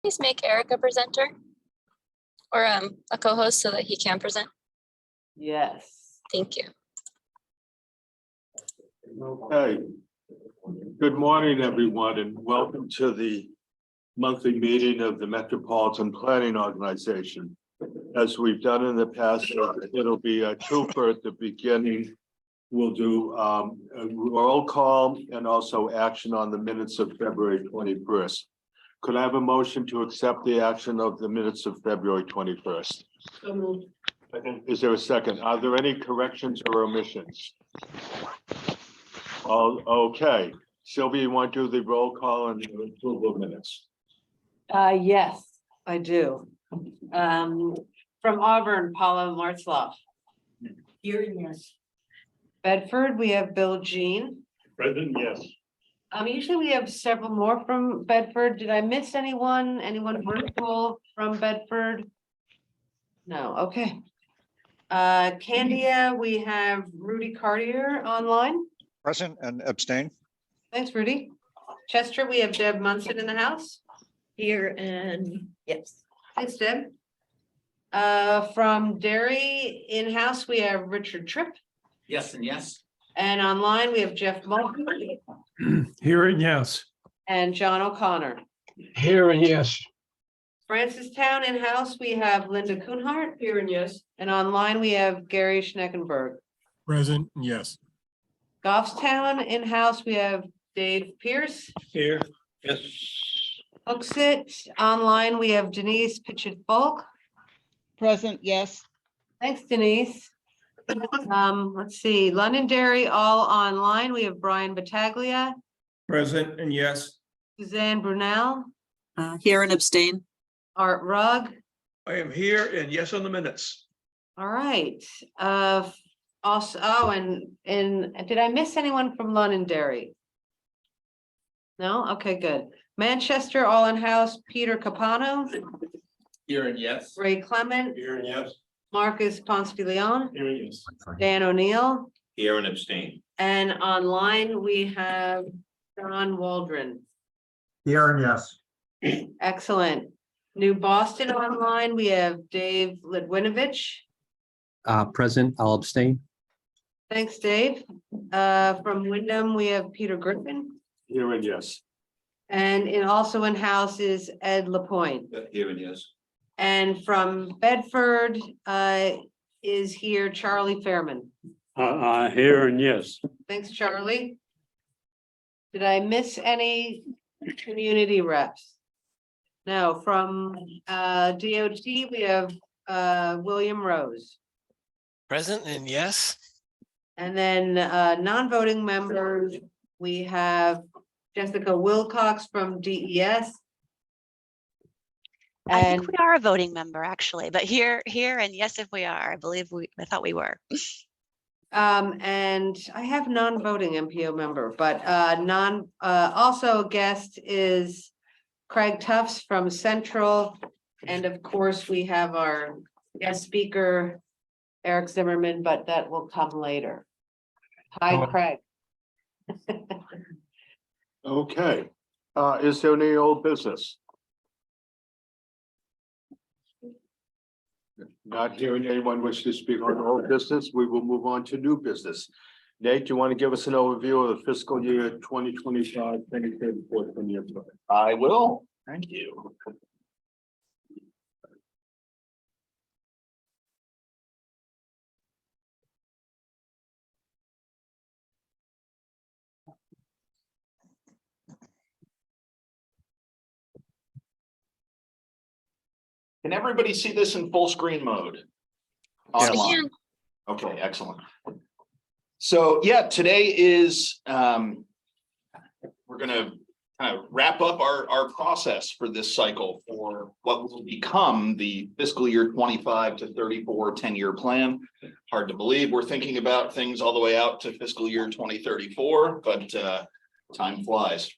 Please make Erich a presenter or a co-host so that he can present. Yes. Thank you. Okay. Good morning, everyone, and welcome to the monthly meeting of the Metropolitan Planning Organization. As we've done in the past, it'll be a twofer at the beginning. We'll do a roll call and also action on the minutes of February 21st. Could I have a motion to accept the action of the minutes of February 21st? So moved. Is there a second? Are there any corrections or omissions? All okay. Sylvia, you want to do the roll call and the approval of minutes? Yes, I do. From Auburn, Paula Martzloff. Here, yes. Bedford, we have Bill Jean. Present, yes. Usually we have several more from Bedford. Did I miss anyone? Anyone virtual from Bedford? No, okay. Candia, we have Rudy Cartier online. Present and abstain. Thanks, Rudy. Chester, we have Deb Munson in the house. Here and yes. Thanks, Deb. From Derry in-house, we have Richard Tripp. Yes and yes. And online, we have Jeff Moulton Here and yes. and John O'Connor. Here and yes. Francistown in-house, we have Linda Kuhnhart. Here and yes. And online, we have Gary Schneckenberg. Present, yes. Goffstown in-house, we have Dave Pierce. Here. Yes. Hooksett, online, we have Denise Pitchett-Folk. Present, yes. Thanks, Denise. Let's see, Londonderry, all online. We have Brian Battaglia, Present and yes. Suzanne Brunel, Here and abstain. Art Rugg. I am here and yes on the minutes. All right. Also, and did I miss anyone from Londonderry? No? Okay, good. Manchester, all in house, Peter Capano, Here and yes. Ray Clement, Here and yes. Marcus Ponce de Leon, Here and yes. Dan O'Neill, Here and abstain. and online we have John Waldron. Here and yes. Excellent. New Boston online, we have Dave Lidwinovich. Present, I'll abstain. Thanks, Dave. From Wyndham, we have Peter Griffin. Here and yes. And also in-house is Ed Lapointe. Here and yes. And from Bedford is here Charlie Fairman. Here and yes. Thanks, Charlie. Did I miss any community reps? No, from DOT, we have William Rose. Present and yes. And then non-voting members, we have Jessica Wilcox from DES. I And think we are a voting member, actually, but here, and yes, if we are, I thought we were. and I have non-voting MPO member, but also a guest is Craig Tufts from Central. And of course, we have our guest speaker, Erich Zimmermann, but that will come later. Hi, Craig. Okay. Is there any old business? Not hearing anyone wish to speak on old business, we will move on to new business. Nate, do you want to give us an overview of the fiscal year 2025, 2034 from your plan? I will. Thank you. Can everybody see this in full screen mode? Online. Okay, excellent. So yeah, today is, we're gonna kind of wrap up our process for this cycle for what will become the fiscal year 25 to 34 10-year plan. Hard to believe we're thinking about things all the way out to fiscal year 2034, but time flies.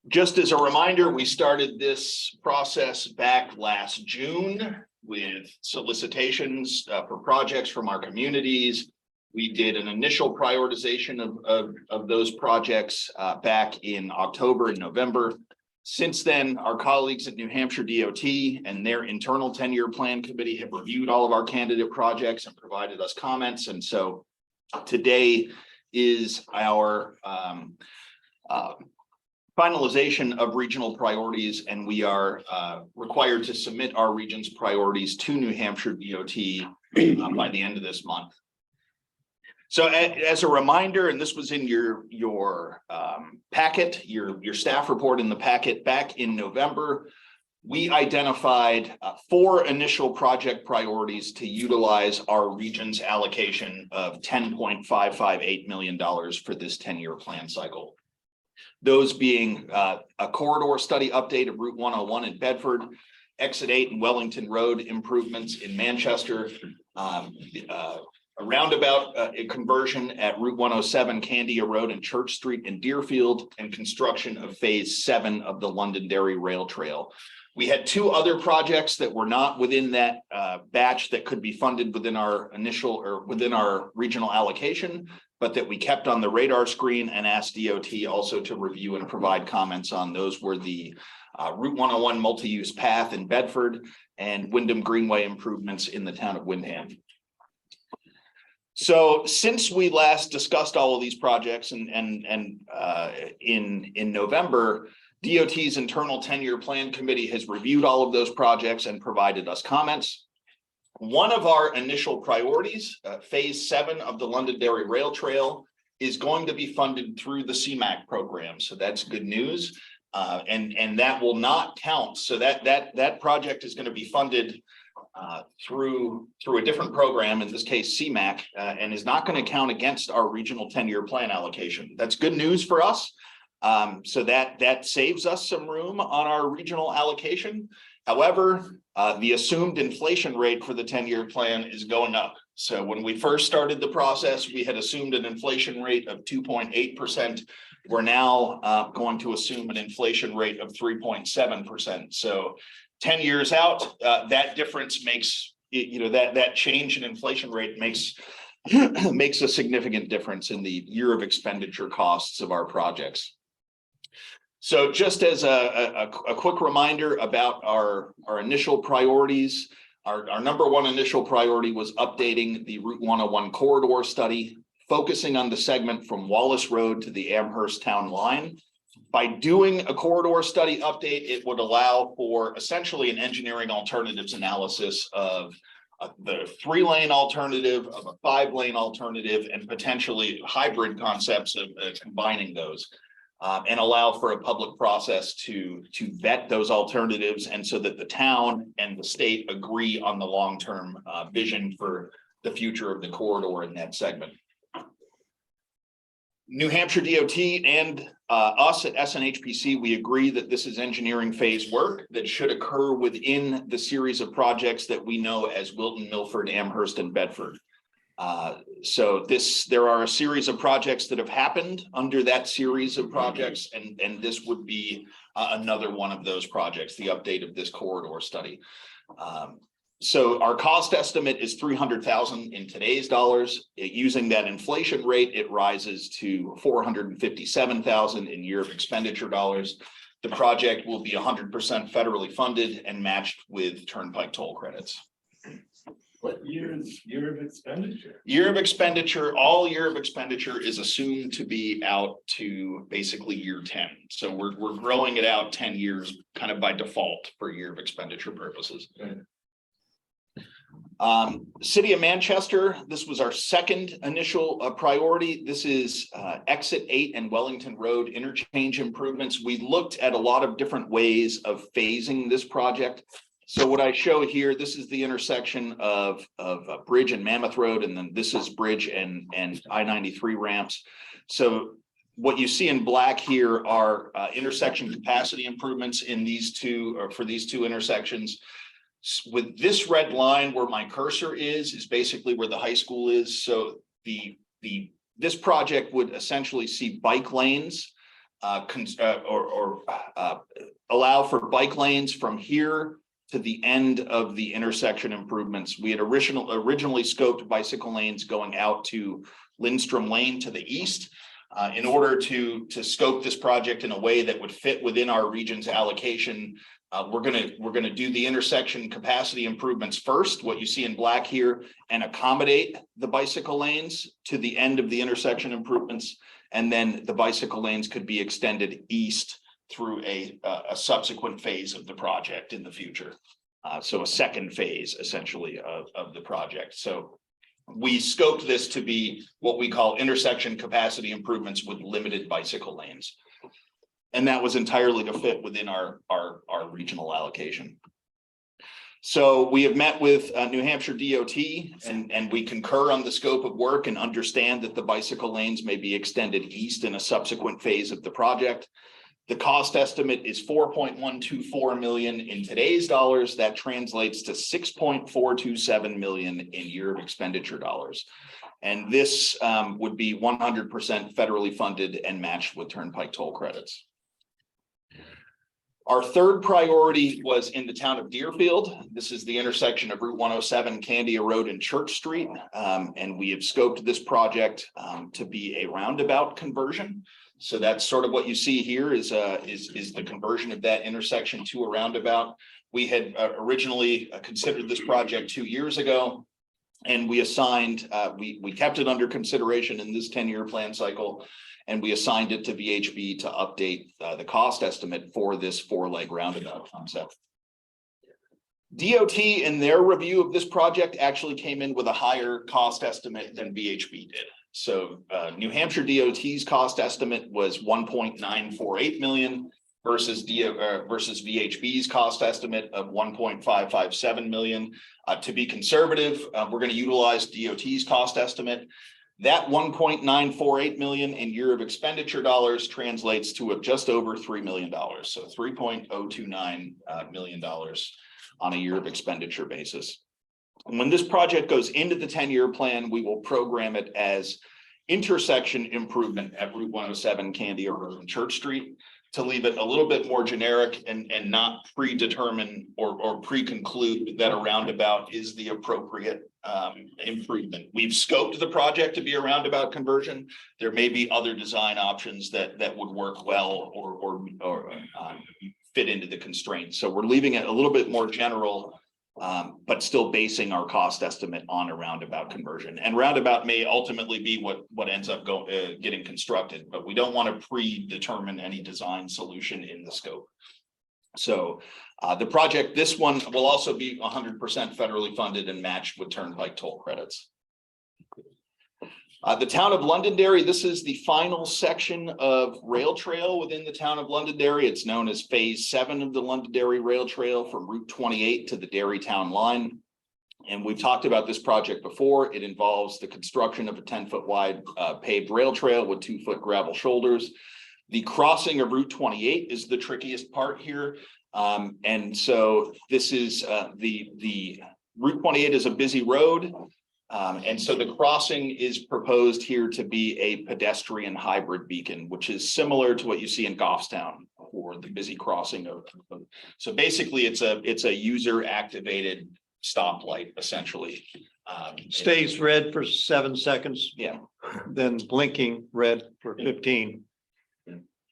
Just as a reminder, we started this process back last June with solicitations for projects from our communities. We did an initial prioritization of those projects back in October and November. Since then, our colleagues at New Hampshire DOT and their internal 10-year plan committee have reviewed all of our candidate projects and provided us comments. And so today is our finalization of regional priorities, and we are required to submit our region's priorities to New Hampshire DOT by the end of this month. So as a reminder, and this was in your packet, your staff report in the packet back in November, we identified 4 initial project priorities to utilize our region's allocation of $10.558 million for this 10-year plan cycle. Those being a corridor study update of Route 101 in Bedford, Exit 8 and Wellington Road improvements in Manchester, a roundabout a conversion at Route 107, Candia Road and Church Street in Deerfield, and construction of Phase 7 of the Londonderry Rail Trail. We had 2 other projects that were not within that batch that could be funded within our initial or within our regional allocation, but that we kept on the radar screen and asked DOT also to review and provide comments on. Those were the Route 101 multi-use path in Bedford and Wyndham Greenway improvements in the town of Windham. So since we last discussed all of these projects in November, DOT's internal 10-year plan committee has reviewed all of those projects and provided us comments. One of our initial priorities, Phase 7 of the Londonderry Rail Trail, is going to be funded through the CMAQ program. So that's good news. And that will not count. So that project is going to be funded through a different program, in this case CMAQ, and is not going to count against our regional 10-year plan allocation. That's good news for us. So that saves us some room on our regional allocation. However, the assumed inflation rate for the 10-year plan is going up. So when we first started the process, we had assumed an inflation rate of 2.8%. We're now going to assume an inflation rate of 3.7%. So 10 years out, that difference makes, that change in inflation rate makes a significant difference in the year of expenditure costs of our projects. So just as a quick reminder about our initial priorities, our number 1 initial priority was updating the Route 101 corridor study, focusing on the segment from Wallace Road to the Amherst town line. By doing a corridor study update, it would allow for essentially an engineering alternatives analysis of the 3-lane alternative, of a 5-lane alternative, and potentially hybrid concepts of combining those, and allow for a public process to vet those alternatives, and so that the town and the state agree on the long-term vision for the future of the corridor in that segment. New Hampshire DOT and us at SNHPC, we agree that this is engineering phase work that should occur within the series of projects that we know as Wilton, Milford, Amherst, and Bedford. So there are a series of projects that have happened under that series of projects, and this would be another one of those projects, the update of this corridor study. So our cost estimate is $300,000 in today's dollars. Using that inflation rate, it rises to $457,000 in year of expenditure dollars. The project will be 100% federally funded and matched with turnpike toll credits. What year of expenditure? Year of expenditure, all year of expenditure is assumed to be out to basically year 10. So we're growing it out 10 years kind of by default for year of expenditure purposes. Okay. City of Manchester, this was our second initial priority. This is Exit 8 and Wellington Road interchange improvements. We looked at a lot of different ways of phasing this project. So what I show here, this is the intersection of Bridge and Mammoth Road, and then this is Bridge and I-93 ramps. So what you see in black here are intersection capacity improvements in these two, or for these 2 intersections. With this red line where my cursor is basically where the high school is. So this project would essentially see bike lanes allow for bike lanes from here to the end of the intersection improvements. We had originally scoped bicycle lanes going out to Lindstrom Lane to the east. In order to scope this project in a way that would fit within our region's allocation, we're gonna do the intersection capacity improvements first, what you see in black here, and accommodate the bicycle lanes to the end of the intersection improvements. And then the bicycle lanes could be extended east through a subsequent phase of the project in the future. So a second phase essentially of the project. So we scoped this to be what we call intersection capacity improvements with limited bicycle lanes. And that was entirely to fit within our regional allocation. So we have met with New Hampshire DOT and we concur on the scope of work and understand that the bicycle lanes may be extended east in a subsequent phase of the project. The cost estimate is 4.124 million in today's dollars. That translates to 6.427 million in year of expenditure dollars. And this would be 100% federally funded and matched with turnpike toll credits. Our third priority was in the town of Deerfield. This is the intersection of Route 107, Candia Road and Church Street. And we have scoped this project to be a roundabout conversion. So that's sort of what you see here is the conversion of that intersection to a roundabout. We had originally considered this project 2 years ago, and we assigned, we kept it under consideration in this 10-year plan cycle, and we assigned it to VHB to update the cost estimate for this 4-leg roundabout concept. DOT in their review of this project actually came in with a higher cost estimate than VHB did. So New Hampshire DOT's cost estimate was 1.948 million versus VHB's cost estimate of 1.557 million. To be conservative, we're going to utilize DOT's cost estimate. That 1.948 million in year of expenditure dollars translates to just over $3 million. So $3.029 million on a year of expenditure basis. And when this project goes into the 10-year plan, we will program it as intersection improvement at Route 107, Candia Road and Church Street to leave it a little bit more generic and not predetermine or pre-conclude that a roundabout is the appropriate improvement. We've scoped the project to be a roundabout conversion. There may be other design options that would work well or fit into the constraints. So we're leaving it a little bit more general, but still basing our cost estimate on a roundabout conversion. And roundabout may ultimately be what ends up getting constructed, but we don't want to predetermine any design solution in the scope. So the project, this one will also be 100% federally funded and matched with turnpike toll credits. The town of Londonderry, this is the final section of rail trail within the town of Londonderry. It's known as phase 7 of the Londonderry rail trail from Route 28 to the Derry town line. And we've talked about this project before. It involves the construction of a 10-foot wide paved rail trail with 2-foot gravel shoulders. The crossing of Route 28 is the trickiest part here. And so this is the Route 28 is a busy road. And so the crossing is proposed here to be a pedestrian hybrid beacon, which is similar to what you see in Goffstown for the busy crossing of. So basically, it's a user activated stoplight essentially. Stays red for 7 seconds. Yeah. Then blinking red for 15.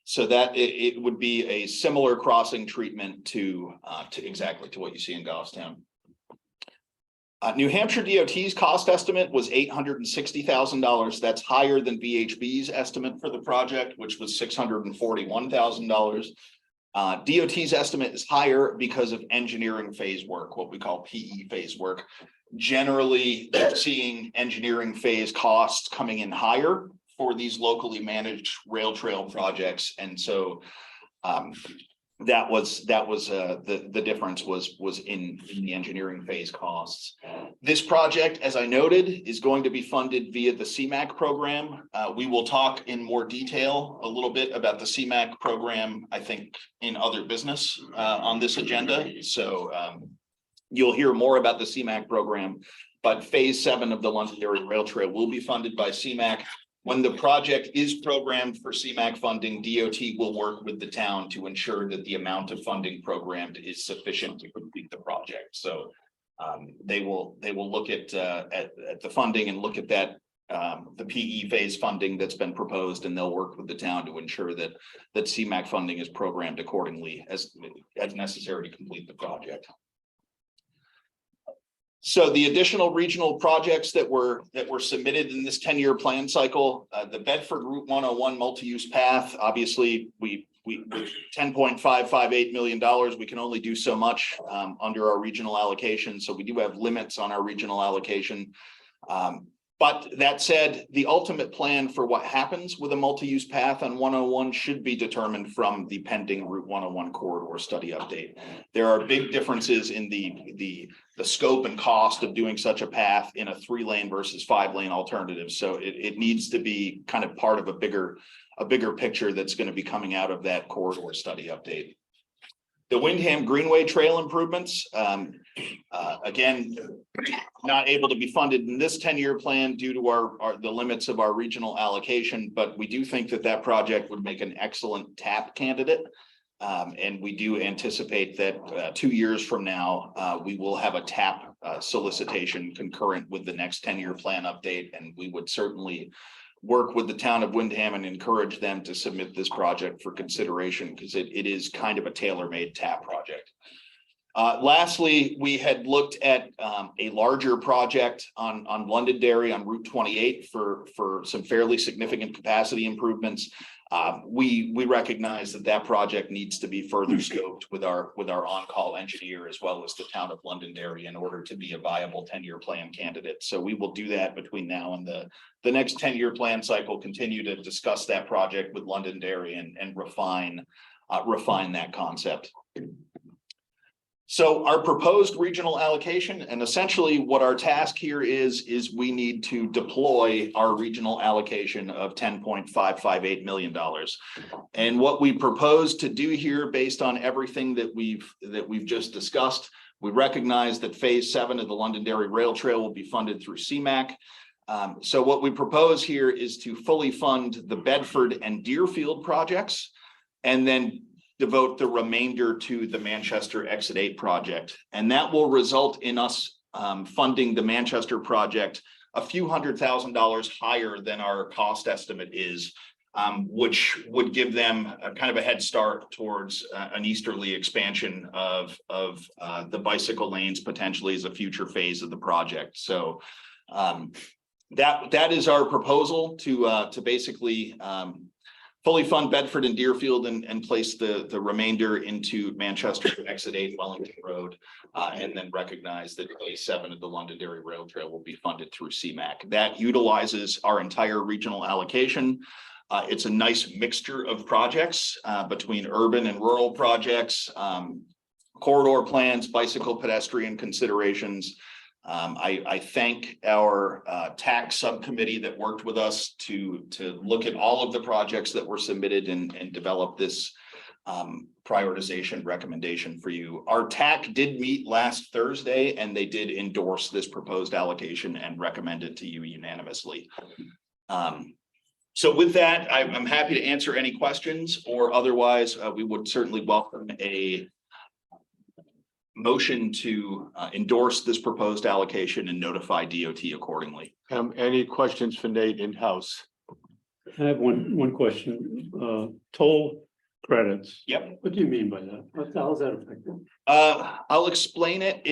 So that it would be a similar crossing treatment to exactly to what you see in Goffstown. New Hampshire DOT's cost estimate was $860,000. That's higher than VHB's estimate for the project, which was $641,000. DOT's estimate is higher because of engineering phase work, what we call PE phase work. Generally, they're seeing engineering phase costs coming in higher for these locally managed rail trail projects, and so that was the difference was in the engineering phase costs. This project, as I noted, is going to be funded via the CMAQ program. We will talk in more detail a little bit about the CMAQ program, I think, in other business on this agenda. So you'll hear more about the CMAQ program, but phase 7 of the Londonderry Rail Trail will be funded by CMAQ. When the project is programmed for CMAQ funding, DOT will work with the town to ensure that the amount of funding programmed is sufficient to complete the project. So they will look at the funding and look at that the PE phase funding that's been proposed, and they'll work with the town to ensure that CMAQ funding is programmed accordingly as necessary to complete the project. So the additional regional projects that were submitted in this 10-year plan cycle, the Bedford Route 101 multi-use path, obviously we with $10.558 million, we can only do so much under our regional allocation. So we do have limits on our regional allocation. But that said, the ultimate plan for what happens with a multi-use path on 101 should be determined from the pending Route 101 corridor study update. There are big differences in the scope and cost of doing such a path in a 3-lane versus 5-lane alternative. So it needs to be kind of part of a bigger picture that's going to be coming out of that corridor study update. The Windham Greenway Trail improvements, again, not able to be funded in this 10-year plan due to the limits of our regional allocation, but we do think that project would make an excellent TAP candidate. And we do anticipate that 2 years from now, we will have a TAP solicitation concurrent with the next 10-year plan update, and we would certainly work with the town of Windham and encourage them to submit this project for consideration, because it is kind of a tailor-made TAP project. Lastly, we had looked at a larger project on Londonderry on Route 28 for some fairly significant capacity improvements. We recognize that project needs to be further scoped with our on-call engineer as well as the town of Londonderry in order to be a viable 10-year plan candidate. So we will do that between now and the next 10-year plan cycle, continue to discuss that project with Londonderry and refine that concept. So our proposed regional allocation, and essentially what our task here is we need to deploy our regional allocation of $10.558 million. And what we propose to do here, based on everything that we've just discussed, we recognize that phase 7 of the Londonderry Rail Trail will be funded through CMAQ. So what we propose here is to fully fund the Bedford and Deerfield projects, and then devote the remainder to the Manchester Exit 8 project. And that will result in us funding the Manchester project a few $100,000 higher than our cost estimate is, which would give them a kind of a head start towards an easterly expansion of the bicycle lanes potentially as a future phase of the project. So that is our proposal to basically fully fund Bedford and Deerfield and place the remainder into Manchester Exit 8 Wellington Road, and then recognize that phase 7 of the Londonderry Rail Trail will be funded through CMAQ. That utilizes our entire regional allocation. It's a nice mixture of projects between urban and rural projects, corridor plans, bicycle pedestrian considerations. I thank our tax subcommittee that worked with us to look at all of the projects that were submitted and develop this prioritization recommendation for you. Our TAC did meet last Thursday, and they did endorse this proposed allocation and recommend it to you unanimously. So with that, I'm happy to answer any questions, or otherwise we would certainly welcome a motion to endorse this proposed allocation and notify DOT accordingly. Any questions for Nate in-house? I have one question. Toll credits. Yep. What do you mean by that? How is that affected? I'll explain it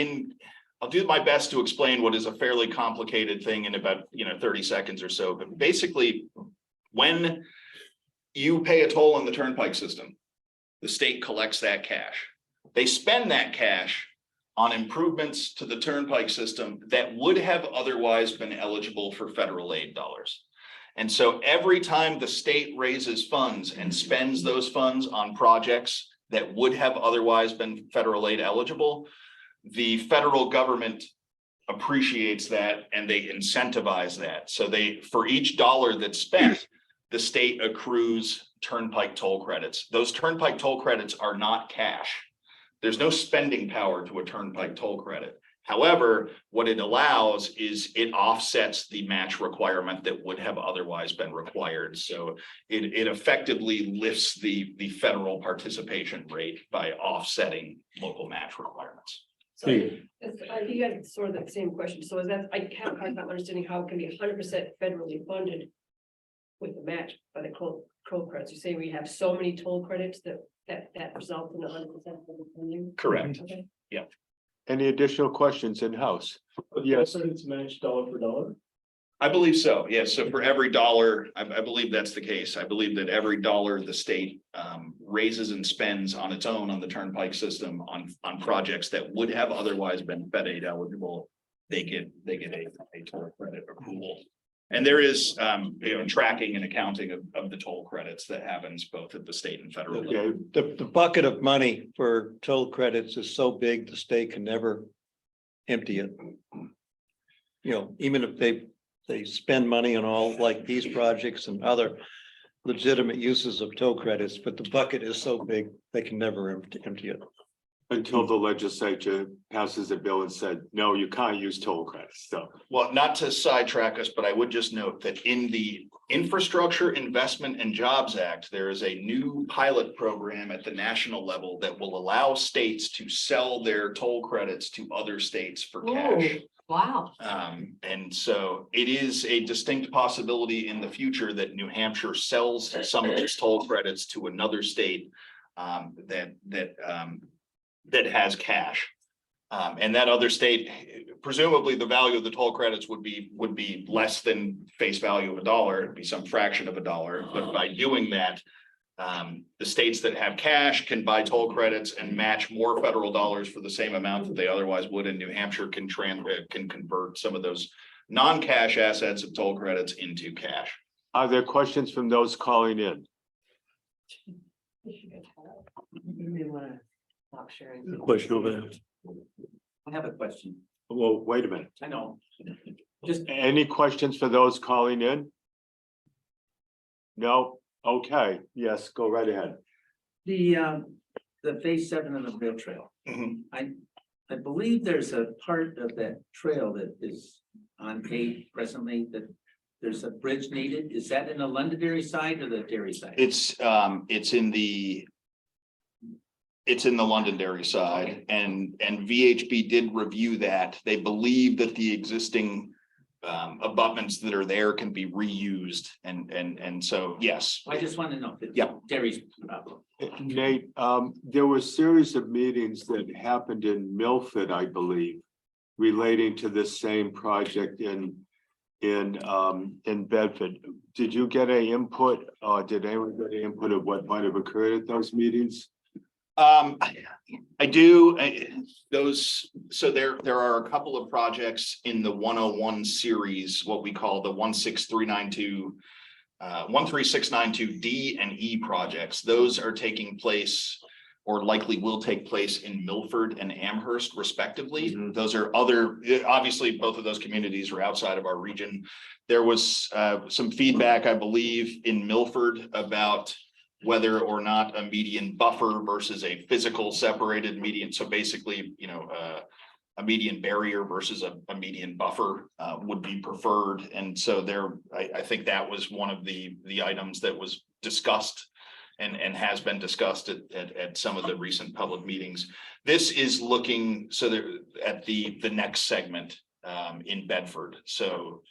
I'll do my best to explain what is a fairly complicated thing in about 30 seconds or so. But basically, when you pay a toll on the turnpike system, the state collects that cash. They spend that cash on improvements to the turnpike system that would have otherwise been eligible for federal aid dollars. And so every time the state raises funds and spends those funds on projects that would have otherwise been federal aid eligible, the federal government appreciates that and they incentivize that. So for each dollar that's spent, the state accrues turnpike toll credits. Those turnpike toll credits are not cash. There's no spending power to a turnpike toll credit. However, what it allows is it offsets the match requirement that would have otherwise been required. So it effectively lifts the federal participation rate by offsetting local match requirements. So Hey, I think I had sort of the same question. So is that, I can't, I'm not understanding how it can be 100% federally funded with the match by the toll credits. You say we have so many toll credits that result in 100% funding? Correct. Okay. Any additional questions in-house? Yes, It's matched dollar for dollar. I believe so, yes. So for every dollar, I believe that's the case. I believe that every dollar the state raises and spends on its own on the turnpike system on projects that would have otherwise been Fed aid eligible, they get a toll credit approval. And there is tracking and accounting of the toll credits that happens both at the state and federal level. okay, The bucket of money for toll credits is so big, the state can never empty it. You know, even if they spend money on all like these projects and other legitimate uses of toll credits, but the bucket is so big, they can never empty it. until the legislature passes a bill and said, no, you can't use toll credits, so. Well, not to sidetrack us, but I would just note that in the Infrastructure Investment and Jobs Act, there is a new pilot program at the national level that will allow states to sell their toll credits to other states for cash. Wow. And so it is a distinct possibility in the future that New Hampshire sells some of its toll credits to another state that has cash. And that other state, presumably the value of the toll credits would be less than face value of $1, it'd be some fraction of $1. But by doing that, the states that have cash can buy toll credits and match more federal dollars for the same amount that they otherwise would. And New Hampshire can convert some of those non-cash assets of toll credits into cash. Are there questions from those calling in? You may want to stop sharing. The question over there. I have a question. Well, wait a minute. I know. Any questions for those calling in? No? Okay, yes, go right ahead. The phase 7 of the rail trail. Mhm. I believe there's a part of that trail that is unpaved presently, that there's a bridge needed. Is that in the Londonderry side or the Derry side? It's in the Londonderry side, and VHB did review that. They believe that the existing abutments that are there can be reused, and so, yes. I just want to know. If Yeah. Derry's problem. Nate, there were a series of meetings that happened in Milford, I believe, relating to this same project in Bedford. Did you get any input, or did anyone get any input of what might have occurred at those meetings? I do, so there are a couple of projects in the 101 series, what we call the 13692 D and E projects. Those are taking place or likely will take place in Milford and Amherst respectively. Mhm. Those are obviously both of those communities are outside of our region. There was some feedback, I believe, in Milford about whether or not a median buffer versus a physical separated median. So basically, a median barrier versus a median buffer would be preferred. And so I think that was one of the items that was discussed and has been discussed at some of the recent public meetings. This is looking at the next segment in Bedford. So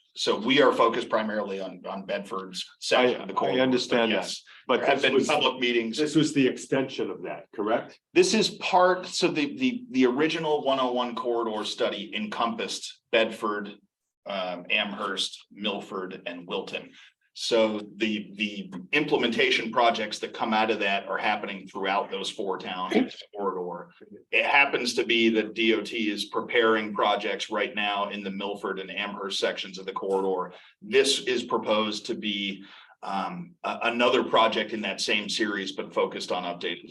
we are focused primarily on Bedford's section of the corridor. I understand that, but there have been public meetings. This was the extension of that, correct? This is part, so the original 101 corridor study encompassed Bedford, Amherst, Milford, and Wilton. So the implementation projects that come out of that are happening throughout those 4 towns corridor. It happens to be that DOT is preparing projects right now in the Milford and Amherst sections of the corridor. This is proposed to be another project in that same series, but focused on updating.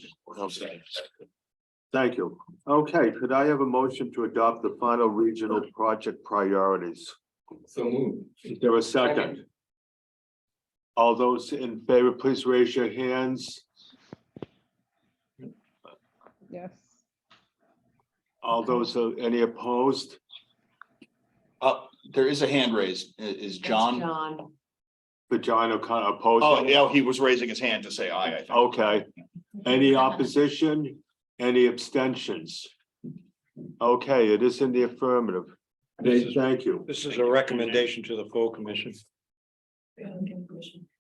Thank you. Okay, could I have a motion to adopt the final regional project priorities? So moved. Is there a second? All those in favor, please raise your hands. Yes. All those, any opposed? There is a hand raised. Is John? John. The John O'Connor opposed? Oh, yeah, he was raising his hand to say aye, I think. Okay. Any opposition? Any abstentions? Okay, it is in the affirmative. This is- Thank you. This is a recommendation to the full commission.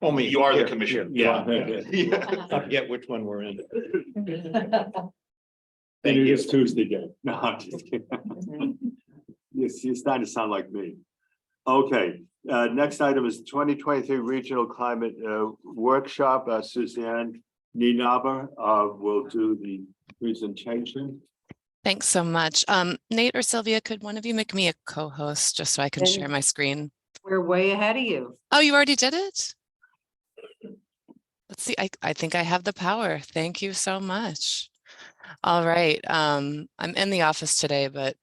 Oh, me. You are the Here, commission. here. Yeah. I forget which one we're in. And it is Tuesday again. No, I'm just kidding. You're starting to sound like me. Okay, next item is 2023 Regional Climate Workshop. Suzanne Nienaber will do the presentation. Thanks so much. Nate or Sylvia, could one of you make me a co-host just so I can And- share my screen? We're way ahead of you. Oh, you already did it? Let's see, I think I have the power. Thank you so much. All right, I'm in the office today, but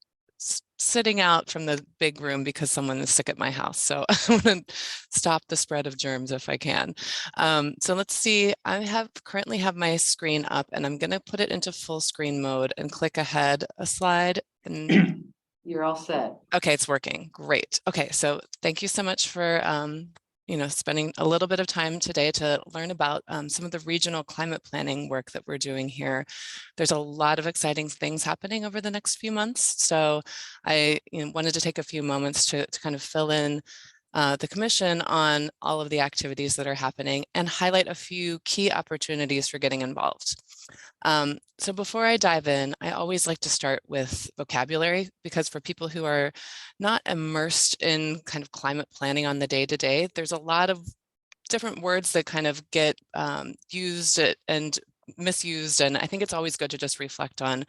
sitting out from the big room because someone is sick at my house. So I want to stop the spread of germs if I can. So let's see, I currently have my screen up and I'm going to put it into full screen mode and click ahead a slide. And You're all set. okay, it's working. Great. Okay, so thank you so much for spending a little bit of time today to learn about some of the regional climate planning work that we're doing here. There's a lot of exciting things happening over the next few months. So I wanted to take a few moments to kind of fill in the Commission on all of the activities that are happening and highlight a few key opportunities for getting involved. So before I dive in, I always like to start with vocabulary, because for people who are not immersed in kind of climate planning on the day-to-day, there's a lot of different words that kind of get used and misused. And I think it's always good to just reflect on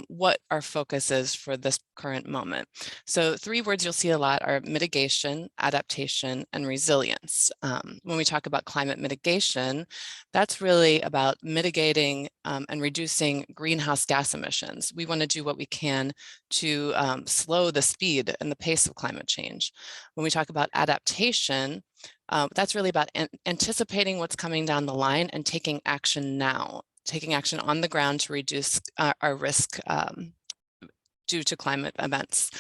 what our focus is for this current moment. So 3 words you'll see a lot are mitigation, adaptation, and resilience. When we talk about climate mitigation, that's really about mitigating and reducing greenhouse gas emissions. We want to do what we can to slow the speed and the pace of climate change. When we talk about adaptation, that's really about anticipating what's coming down the line and taking action now, taking action on the ground to reduce our risk due to climate events.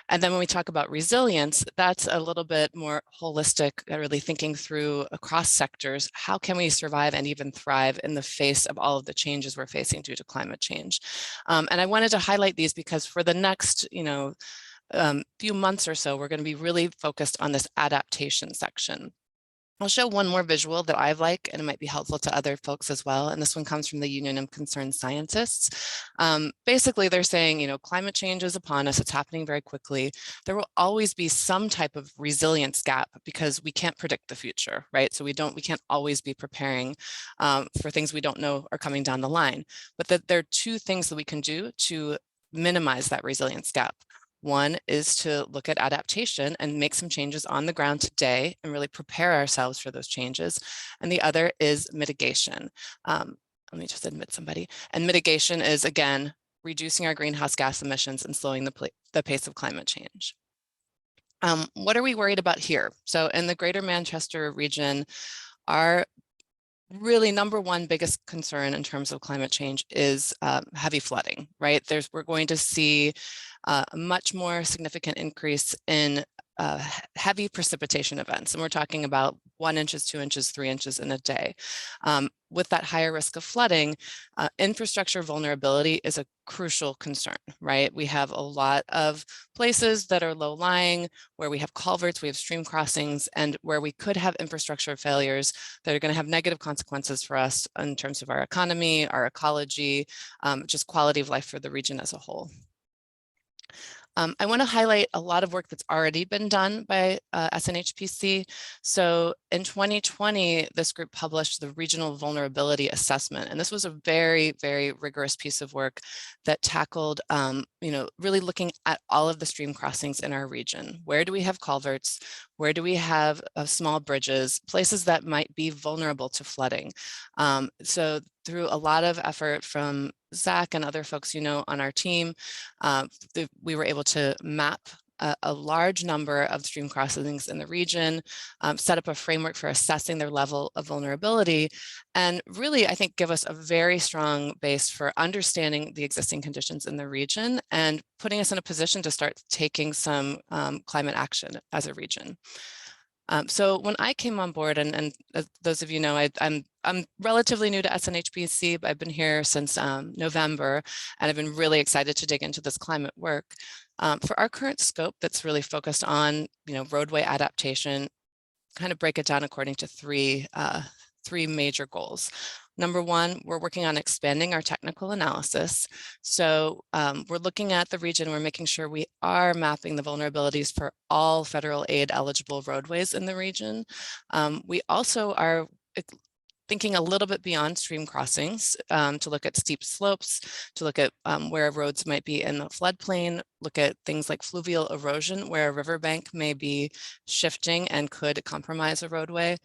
And then when we talk about resilience, that's a little bit more holistic, really thinking through across sectors, how can we survive and even thrive in the face of all of the changes we're facing due to climate change. And I wanted to highlight these because for the next, few months or so, we're going to be really focused on this adaptation section. I'll show one more visual that I like, and it might be helpful to other folks as well. And this one comes from the Union of Concerned Scientists. Basically, they're saying, climate change is upon us. It's happening very quickly. There will always be some type of resilience gap because we can't predict the future, right? So we can't always be preparing for things we don't know are coming down the line. But that there are 2 things that we can do to minimize that resilience gap. One is to look at adaptation and make some changes on the ground today and really prepare ourselves for those changes. And the other is mitigation. Let me just admit somebody. And mitigation is, again, reducing our greenhouse gas emissions and slowing the pace of climate change. What are we worried about here? So in the Greater Manchester region, our really number one biggest concern in terms of climate change is heavy flooding, right? We're going to see a much more significant increase in heavy precipitation events. And we're talking about 1 inches, 2 inches, 3 inches in a day. With that higher risk of flooding, infrastructure vulnerability is a crucial concern, right? We have a lot of places that are low lying, where we have culverts, we have stream crossings, and where we could have infrastructure failures that are going to have negative consequences for us in terms of our economy, our ecology, just quality of life for the region as a whole. I want to highlight a lot of work that's already been done by SNHPC. So in 2020, this group published the Regional Vulnerability Assessment, and this was a very, very rigorous piece of work that tackled, really looking at all of the stream crossings in our region. Where do we have culverts? Where do we have small bridges, places that might be vulnerable to flooding? So through a lot of effort from Zach and other folks, on our team, we were able to map a large number of stream crossings in the region, set up a framework for assessing their level of vulnerability, and really, I think, give us a very strong base for understanding the existing conditions in the region and putting us in a position to start taking some climate action as a region. So when I came on board, and those of you know, I'm relatively new to SNHPC, but I've been here since November, and I've been really excited to dig into this climate work. For our current scope that's really focused on, roadway adaptation, kind of break it down according to three major goals. Number one, we're working on expanding our technical analysis. So we're looking at the region, we're making sure we are mapping the vulnerabilities for all federal aid eligible roadways in the region. We also are thinking a little bit beyond stream crossings to look at steep slopes, to look at where roads might be in the floodplain, look at things like fluvial erosion, where a riverbank may be shifting and could compromise a roadway.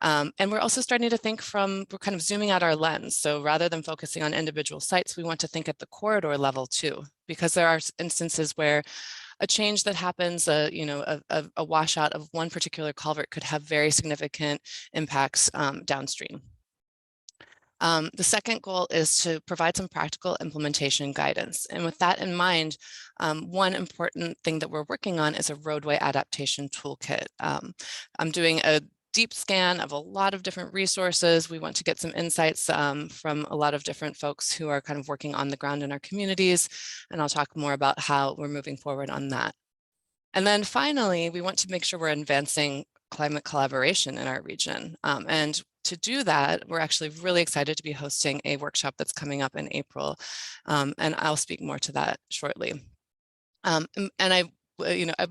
And we're also starting to think we're kind of zooming out our lens. So rather than focusing on individual sites, we want to think at the corridor level too, because there are instances where a change that happens, a washout of one particular culvert could have very significant impacts downstream. The second goal is to provide some practical implementation guidance. And with that in mind, one important thing that we're working on is a roadway adaptation toolkit. I'm doing a deep scan of a lot of different resources. We want to get some insights from a lot of different folks who are kind of working on the ground in our communities. And I'll talk more about how we're moving forward on that. And then finally, we want to make sure we're advancing climate collaboration in our region. And to do that, we're actually really excited to be hosting a workshop that's coming up in April. And I'll speak more to that shortly. And I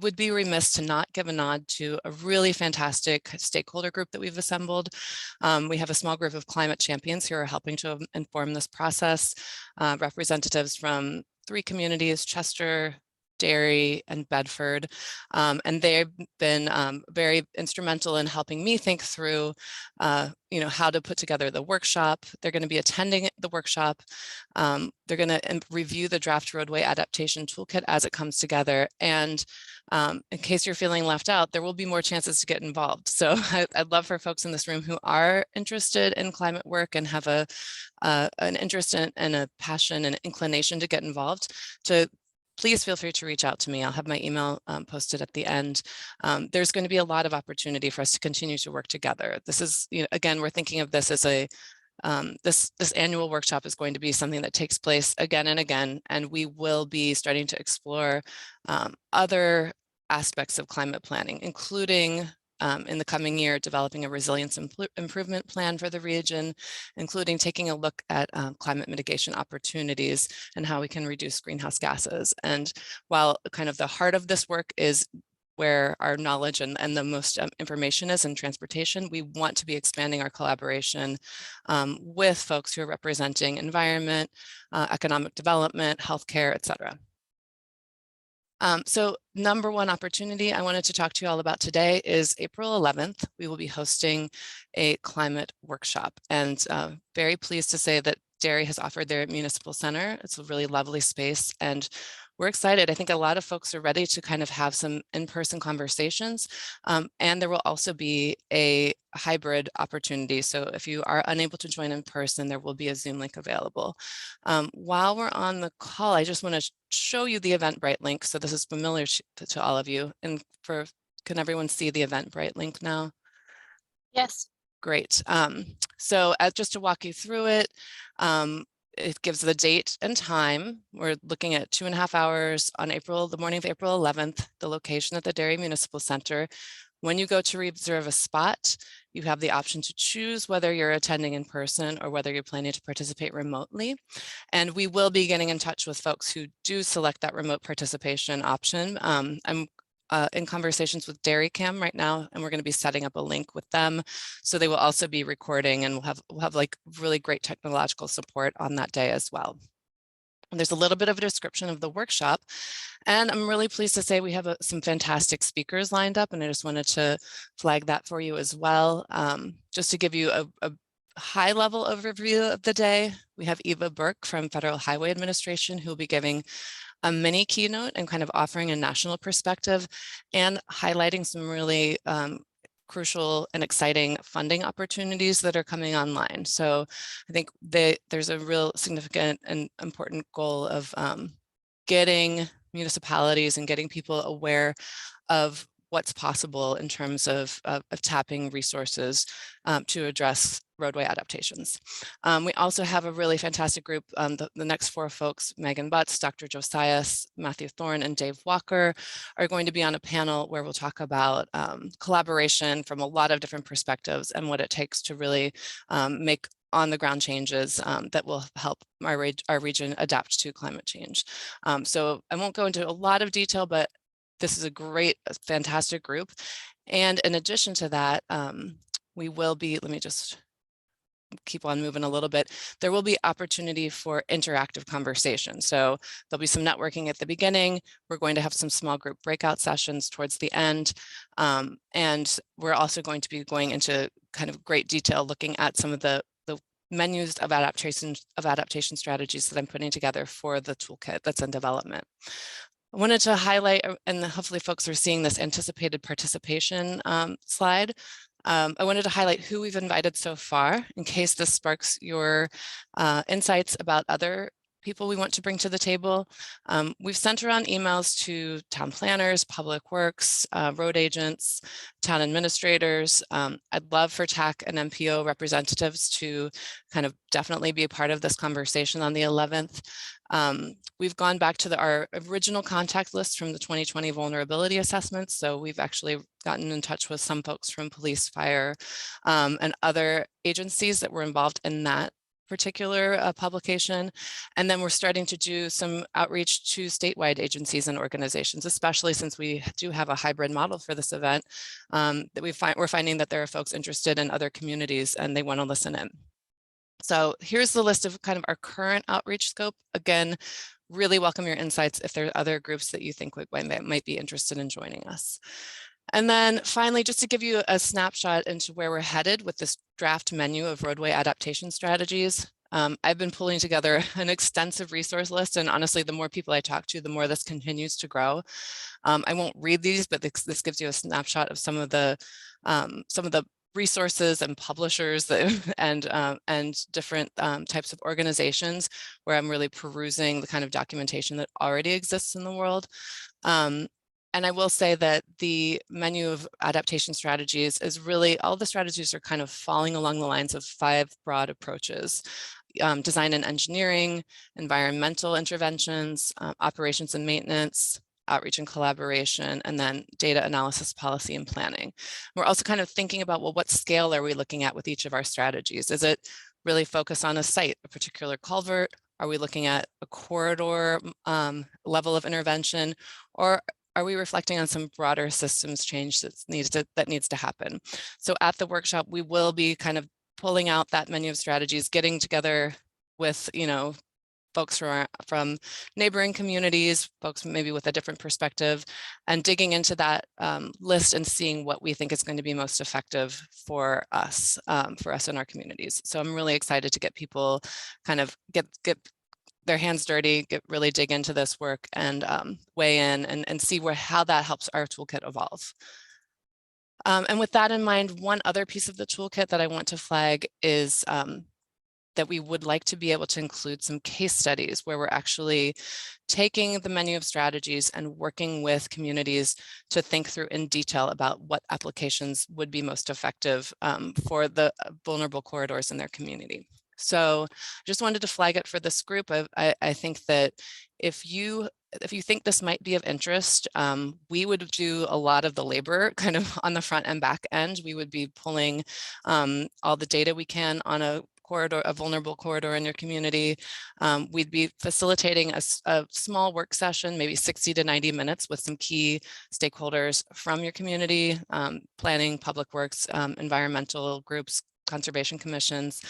would be remiss to not give a nod to a really fantastic stakeholder group that we've assembled. We have a small group of climate champions who are helping to inform this process, representatives from 3 communities, Chester, Derry, and Bedford. And they've been very instrumental in helping me think through, how to put together the workshop. They're going to be attending the workshop. They're going to review the draft roadway adaptation toolkit as it comes together. And in case you're feeling left out, there will be more chances to get involved. So I'd love for folks in this room who are interested in climate work and have an interest and a passion and inclination to get involved, to please feel free to reach out to me. I'll have my email posted at the end. There's going to be a lot of opportunity for us to continue to work together. This is, again, we're thinking of this as this annual workshop is going to be something that takes place again and again, and we will be starting to explore other aspects of climate planning, including in the coming year, developing a resilience improvement plan for the region, including taking a look at climate mitigation opportunities and how we can reduce greenhouse gases. And while kind of the heart of this work is where our knowledge and the most information is in transportation, we want to be expanding our collaboration with folks who are representing environment, economic development, healthcare, et cetera. So number one opportunity I wanted to talk to you all about today is April 11th. We will be hosting a climate workshop, and very pleased to say that Derry has offered their municipal center. It's a really lovely space, and we're excited. I think a lot of folks are ready to kind of have some in-person conversations, and there will also be a hybrid opportunity. So if you are unable to join in person, there will be a Zoom link available. While we're on the call, I just want to show you the Eventbrite link. So this is familiar to all of you. And can everyone see the Eventbrite link now? Yes. Great. So just to walk you through it, it gives the date and time. We're looking at 2.5 hours on the morning of April 11th, the location at the Derry Municipal Center. When you go to reserve a spot, you have the option to choose whether you're attending in person or whether you're planning to participate remotely. And we will be getting in touch with folks who do select that remote participation option. I'm in conversations with DairyCam right now, and we're going to be setting up a link with them. So they will also be recording, and we'll have like really great technological support on that day as well. And there's a little bit of a description of the workshop, and I'm really pleased to say we have some fantastic speakers lined up, and I just wanted to flag that for you as well. Just to give you a high-level overview of the day, we have Eva Burke from Federal Highway Administration, who will be giving a mini keynote and kind of offering a national perspective and highlighting some really crucial and exciting funding opportunities that are coming online. So I think there's a real significant and important goal of getting municipalities and getting people aware of what's possible in terms of tapping resources to address roadway adaptations. We also have a really fantastic group. The next 4 folks, Megan Butts, Dr. Josias, Matthew Thorne, and Dave Walker, are going to be on a panel where we'll talk about collaboration from a lot of different perspectives and what it takes to really make on the ground changes that will help our region adapt to climate change. So I won't go into a lot of detail, but this is a great, fantastic group. And in addition to that, we will be, let me just keep on moving a little bit, there will be opportunity for interactive conversation. So there'll be some networking at the beginning. We're going to have some small group breakout sessions towards the end. And we're also going to be going into kind of great detail looking at some of the menus of adaptation strategies that I'm putting together for the toolkit that's in development. I wanted to highlight, and hopefully folks are seeing this anticipated participation slide. I wanted to highlight who we've invited so far in case this sparks your insights about other people we want to bring to the table. We've sent around emails to town planners, public works, road agents, town administrators. I'd love for TAC and MPO representatives to kind of definitely be a part of this conversation on the 11th. We've gone back to our original contact list from the 2020 vulnerability assessments. So we've actually gotten in touch with some folks from police, fire, and other agencies that were involved in that particular publication. And then we're starting to do some outreach to statewide agencies and organizations, especially since we do have a hybrid model for this event, that we're finding that there are folks interested in other communities and they want to listen in. So here's the list of kind of our current outreach scope. Again, really welcome your insights if there are other groups that you think might be interested in joining us. And then finally, just to give you a snapshot into where we're headed with this draft menu of roadway adaptation strategies. I've been pulling together an extensive resource list, and honestly, the more people I talk to, the more this continues to grow. I won't read these, but this gives you a snapshot of some of the resources and publishers that, and different types of organizations where I'm really perusing the kind of documentation that already exists in the world. And I will say that the menu of adaptation strategies is really, all the strategies are kind of falling along the lines of 5 broad approaches: design and engineering, environmental interventions, operations and maintenance, outreach and collaboration, and then data analysis, policy, and planning. We're also kind of thinking about, well, what scale are we looking at with each of our strategies? Is it really focused on a site, a particular culvert? Are we looking at a corridor level of intervention? Or are we reflecting on some broader systems change that needs to happen? So at the workshop, we will be kind of pulling out that menu of strategies, getting together with, folks from neighboring communities, folks maybe with a different perspective, and digging into that list and seeing what we think is going to be most effective for us in our communities. So I'm really excited to get people kind of get their hands dirty, really dig into this work and weigh in and see how that helps our toolkit evolve. And with that in mind, one other piece of the toolkit that I want to flag is that we would like to be able to include some case studies where we're actually taking the menu of strategies and working with communities to think through in detail about what applications would be most effective for the vulnerable corridors in their community. So just wanted to flag it for this group. I think that if you think this might be of interest, we would do a lot of the labor kind of on the front and back end. We would be pulling all the data we can on a vulnerable corridor in your community. We'd be facilitating a small work session, maybe 60 to 90 minutes with some key stakeholders from your community, planning, public works, environmental groups, conservation commissions.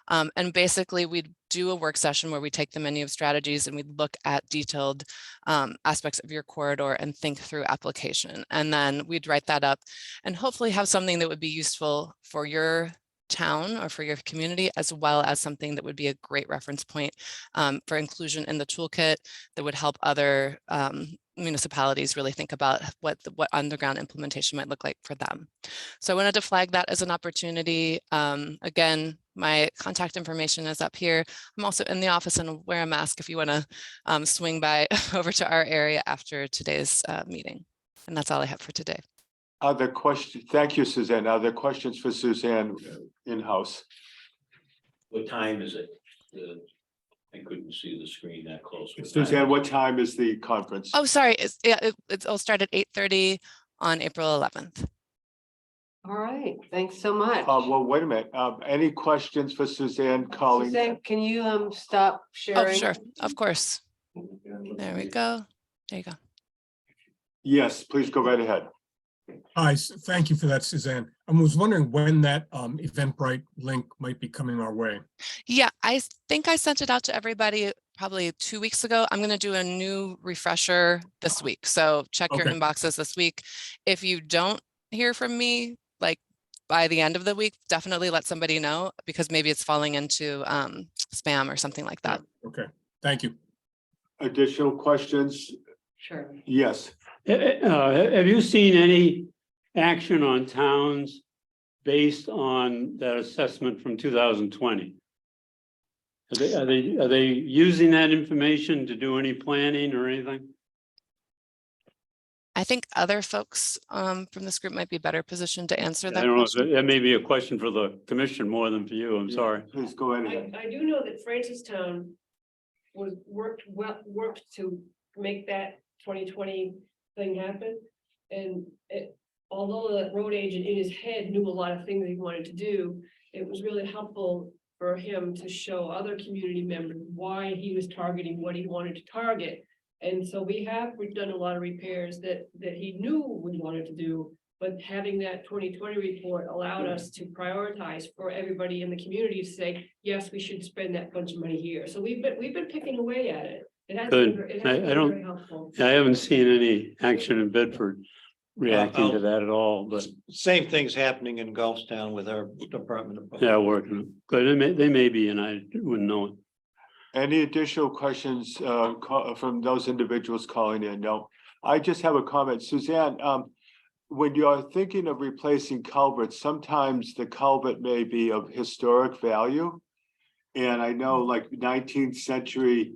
And basically we'd do a work session where we take the menu of strategies and we'd look at detailed aspects of your corridor and think through application. And then we'd write that up and hopefully have something that would be useful for your town or for your community, as well as something that would be a great reference point for inclusion in the toolkit that would help other municipalities really think about what on-the-ground implementation might look like for them. So I wanted to flag that as an opportunity. Again, my contact information is up here. I'm also in the office and wear a mask if you want to swing by over to our area after today's meeting. And that's all I have for today. Other questions? Thank you, Suzanne. Other questions for Suzanne in-house? What time is it? I couldn't see the screen that close. Suzanne, what time is the conference? Oh, sorry. It'll start at 8:30 on April 11th. All right, thanks so much. Well, wait a minute. Any questions for Suzanne, Colleen? Suzanne, can you stop Oh, sharing? sure. Of course. There we go. There you go. Yes, please go right ahead. Hi, thank you for that, Suzanne. I was wondering when that Eventbrite link might be coming our way. Yeah, I think I sent it out to everybody probably 2 weeks ago. I'm going to do a new refresher this week. So check your Okay. inboxes this week. If you don't hear from me, like by the end of the week, definitely let somebody know because maybe it's falling into spam or something like that. Okay, thank you. Additional questions? Sure. Yes. Have you seen any action on towns based on that assessment from 2020? Are they using that information to do any planning or anything? I think other folks from this group might be better positioned to answer that I don't question. know, that may be a question for the commission more than for you, I'm sorry. Please go ahead. I do know that Francistown worked to make that 2020 thing happen. And although the road agent in his head knew a lot of things he wanted to do, it was really helpful for him to show other community members why he was targeting what he wanted to target. And so we've done a lot of repairs that he knew we wanted to do, but having that 2020 report allowed us to prioritize for everybody in the community to say, yes, we should spend that bunch of money here. So we've been picking away at it. It has been very helpful. I haven't seen any action in Bedford reacting to that at all, but. Same thing's happening in Gulfstown with our Department of. Yeah, working, but they may be, and I wouldn't know it. Any additional questions from those individuals calling in? No. I just have a comment. Suzanne, when you're thinking of replacing culverts, sometimes the culvert may be of historic value. And I know like 19th century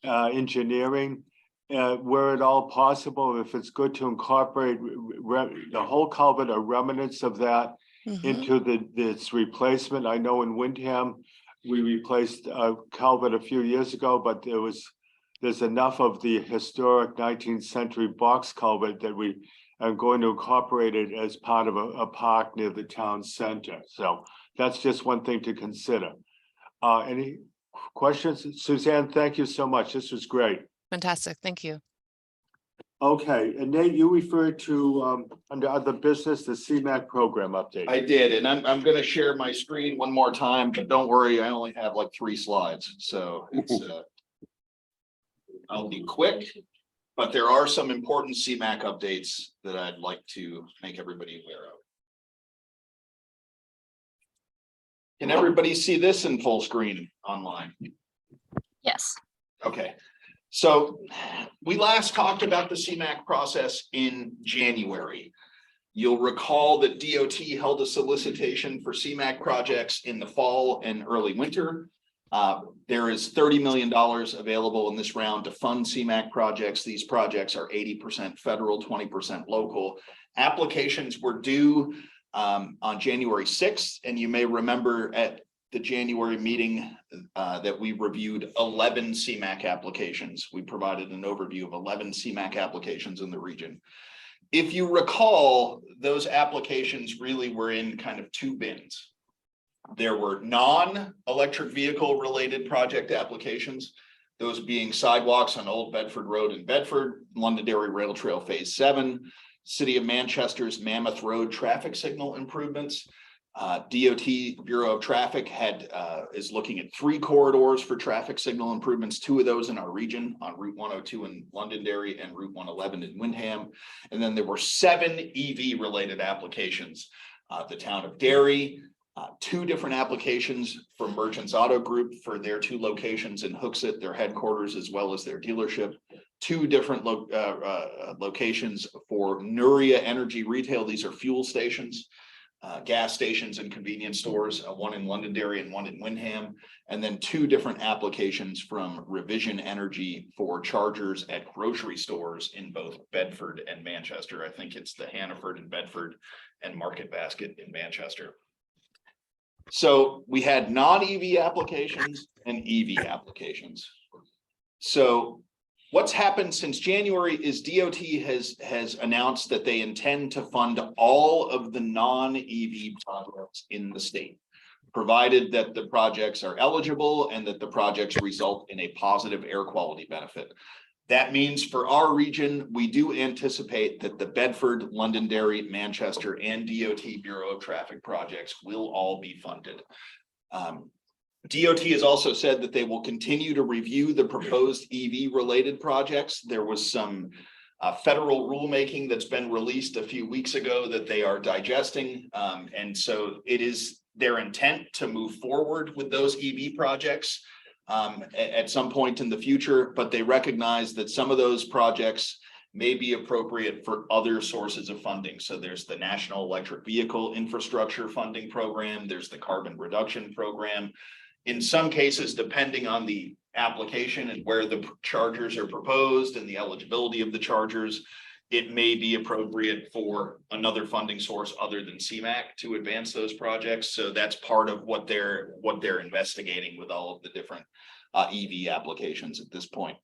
engineering, were it all possible, if it's good to incorporate the whole culvert or remnants of that into this replacement. I know in Windham, we replaced a culvert a few years ago, but there's enough of the historic 19th century box culvert that we are going to incorporate it as part of a park near the town center. So that's just one thing to consider. Any questions? Suzanne, thank you so much. This was great. Fantastic. Thank you. Okay, and Nate, you referred to under other business, the CMAQ program update. I did, and I'm gonna share my screen one more time, but don't worry, I only have like 3 slides, so it's I'll be quick, but there are some important CMAQ updates that I'd like to make everybody aware of. Can everybody see this in full screen online? Yes. Okay, so we last talked about the CMAQ process in January. You'll recall that DOT held a solicitation for CMAQ projects in the fall and early winter. There is $30 million available in this round to fund CMAQ projects. These projects are 80% federal, 20% local. Applications were due on January 6th, and you may remember at the January meeting that we reviewed 11 CMAQ applications. We provided an overview of 11 CMAQ applications in the region. If you recall, those applications really were in kind of 2 bins. There were non-electric vehicle related project applications, those being sidewalks on Old Bedford Road in Bedford, Londonderry Rail Trail Phase 7, City of Manchester's Mammoth Road traffic signal improvements. DOT Bureau of Traffic is looking at 3 corridors for traffic signal improvements, 2 of those in our region on Route 102 in Londonderry and Route 111 in Windham. And then there were 7 EV related applications. The town of Derry, 2 different applications for Merchants Auto Group for their 2 locations in Hooksett, their headquarters, as well as their dealership. 2 different locations for Nuria Energy Retail. These are fuel stations. gas stations and convenience stores, one in Londonderry and one in Windham, and then 2 different applications from Revision Energy for chargers at grocery stores in both Bedford and Manchester. I think it's the Hannaford in Bedford and Market Basket in Manchester. So we had non-EV applications and EV applications. So what's happened since January is DOT has announced that they intend to fund all of the non-EV projects in the state, provided that the projects are eligible and that the projects result in a positive air quality benefit. That means for our region, we do anticipate that the Bedford, Londonderry, Manchester, and DOT Bureau of Traffic projects will all be funded. DOT has also said that they will continue to review the proposed EV related projects. There was some federal rulemaking that's been released a few weeks ago that they are digesting. And so it is their intent to move forward with those EV projects at some point in the future, but they recognize that some of those projects may be appropriate for other sources of funding. So there's the National Electric Vehicle Infrastructure Funding Program, there's the Carbon Reduction Program. In some cases, depending on the application and where the chargers are proposed and the eligibility of the chargers, it may be appropriate for another funding source other than CMAQ to advance those projects. So that's part of what they're investigating with all of the different EV applications at this point.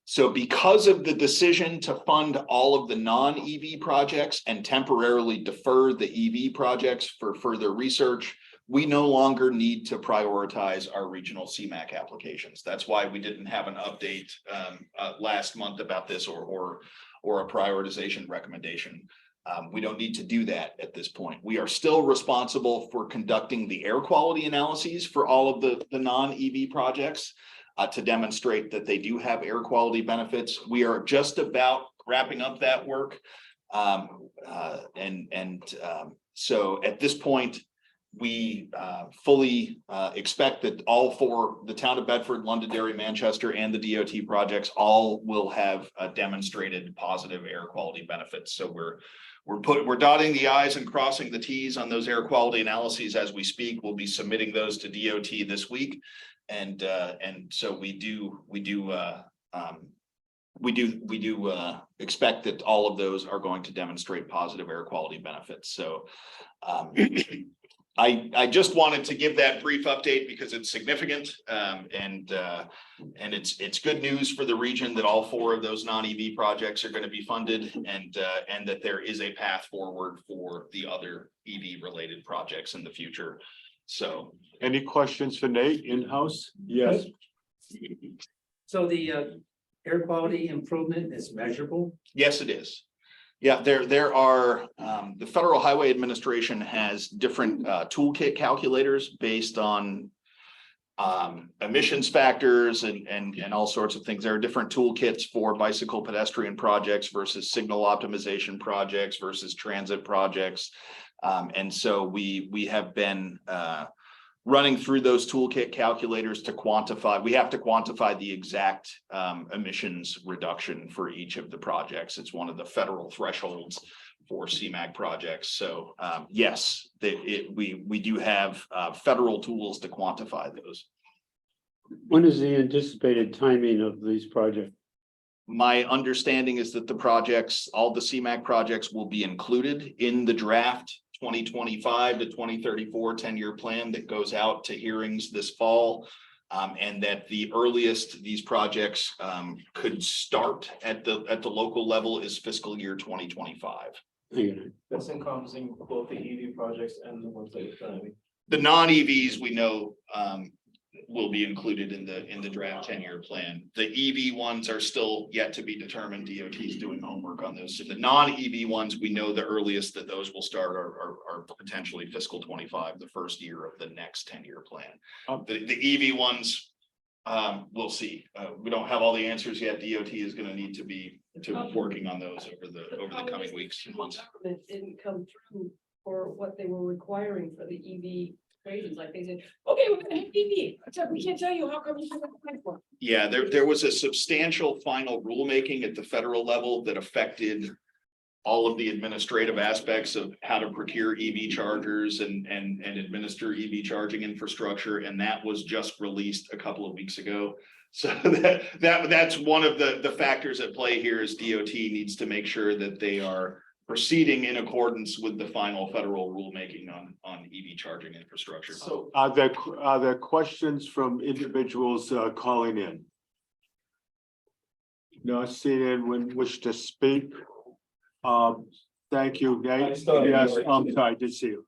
So because of the decision to fund all of the non-EV projects and temporarily defer the EV projects for further research, we no longer need to prioritize our regional CMAQ applications. That's why we didn't have an update last month about this or a prioritization recommendation. We don't need to do that at this point. We are still responsible for conducting the air quality analyses for all of the non-EV projects to demonstrate that they do have air quality benefits. We are just about wrapping up that work. So at this point, we fully expect that all 4, the town of Bedford, Londonderry, Manchester, and the DOT projects all will have demonstrated positive air quality benefits. So we're dotting the I's and crossing the T's on those air quality analyses as we speak. We'll be submitting those to DOT this week, and so we do expect that all of those are going to demonstrate positive air quality benefits. So I just wanted to give that brief update because it's significant, and it's good news for the region that all 4 of those non-EV projects are going to be funded, and that there is a path forward for the other EV related projects in the future. So, any questions for Nate in-house? Yes. So the air quality improvement is measurable? yes, it is. Yeah, there are, the Federal Highway Administration has different toolkit calculators based on emissions factors and all sorts of things. There are different toolkits for bicycle pedestrian projects versus signal optimization projects versus transit projects. And so we have been running through those toolkit calculators to quantify. We have to quantify the exact emissions reduction for each of the projects. It's one of the federal thresholds for CMAQ projects. So yes, we do have federal tools to quantify those. When is the anticipated timing of these projects? My understanding is that the projects, all the CMAQ projects, will be included in the draft 2025 to 2034 10-year plan that goes out to hearings this fall, and that the earliest these projects could start at the local level is fiscal year 2025. That's encompassing both the EV projects and the ones that you're planning. The non-EVs we know will be included in the draft 10-year plan. The EV ones are still yet to be determined. DOT is doing homework on those. So the non-EV ones, we know the earliest that those will start are potentially fiscal 25, the first year of the next 10-year plan. The EV ones, we'll see. We don't have all the answers yet. DOT is going to need to be working on those over the coming weeks and months. Government didn't come through for what they were requiring for the EV. Like they said, okay, we're gonna have EV. We can't tell you how come you haven't applied for. Yeah, there was a substantial final rulemaking at the federal level that affected all of the administrative aspects of how to procure EV chargers and administer EV charging infrastructure. And that was just released a couple of weeks ago. So that's one of the factors at play here is DOT needs to make sure that they are proceeding in accordance with the final federal rulemaking on EV charging infrastructure. So are there questions from individuals calling in? No, seeing anyone wish to speak? Thank you, Nate. I started Yes, already. I'm sorry, did see you.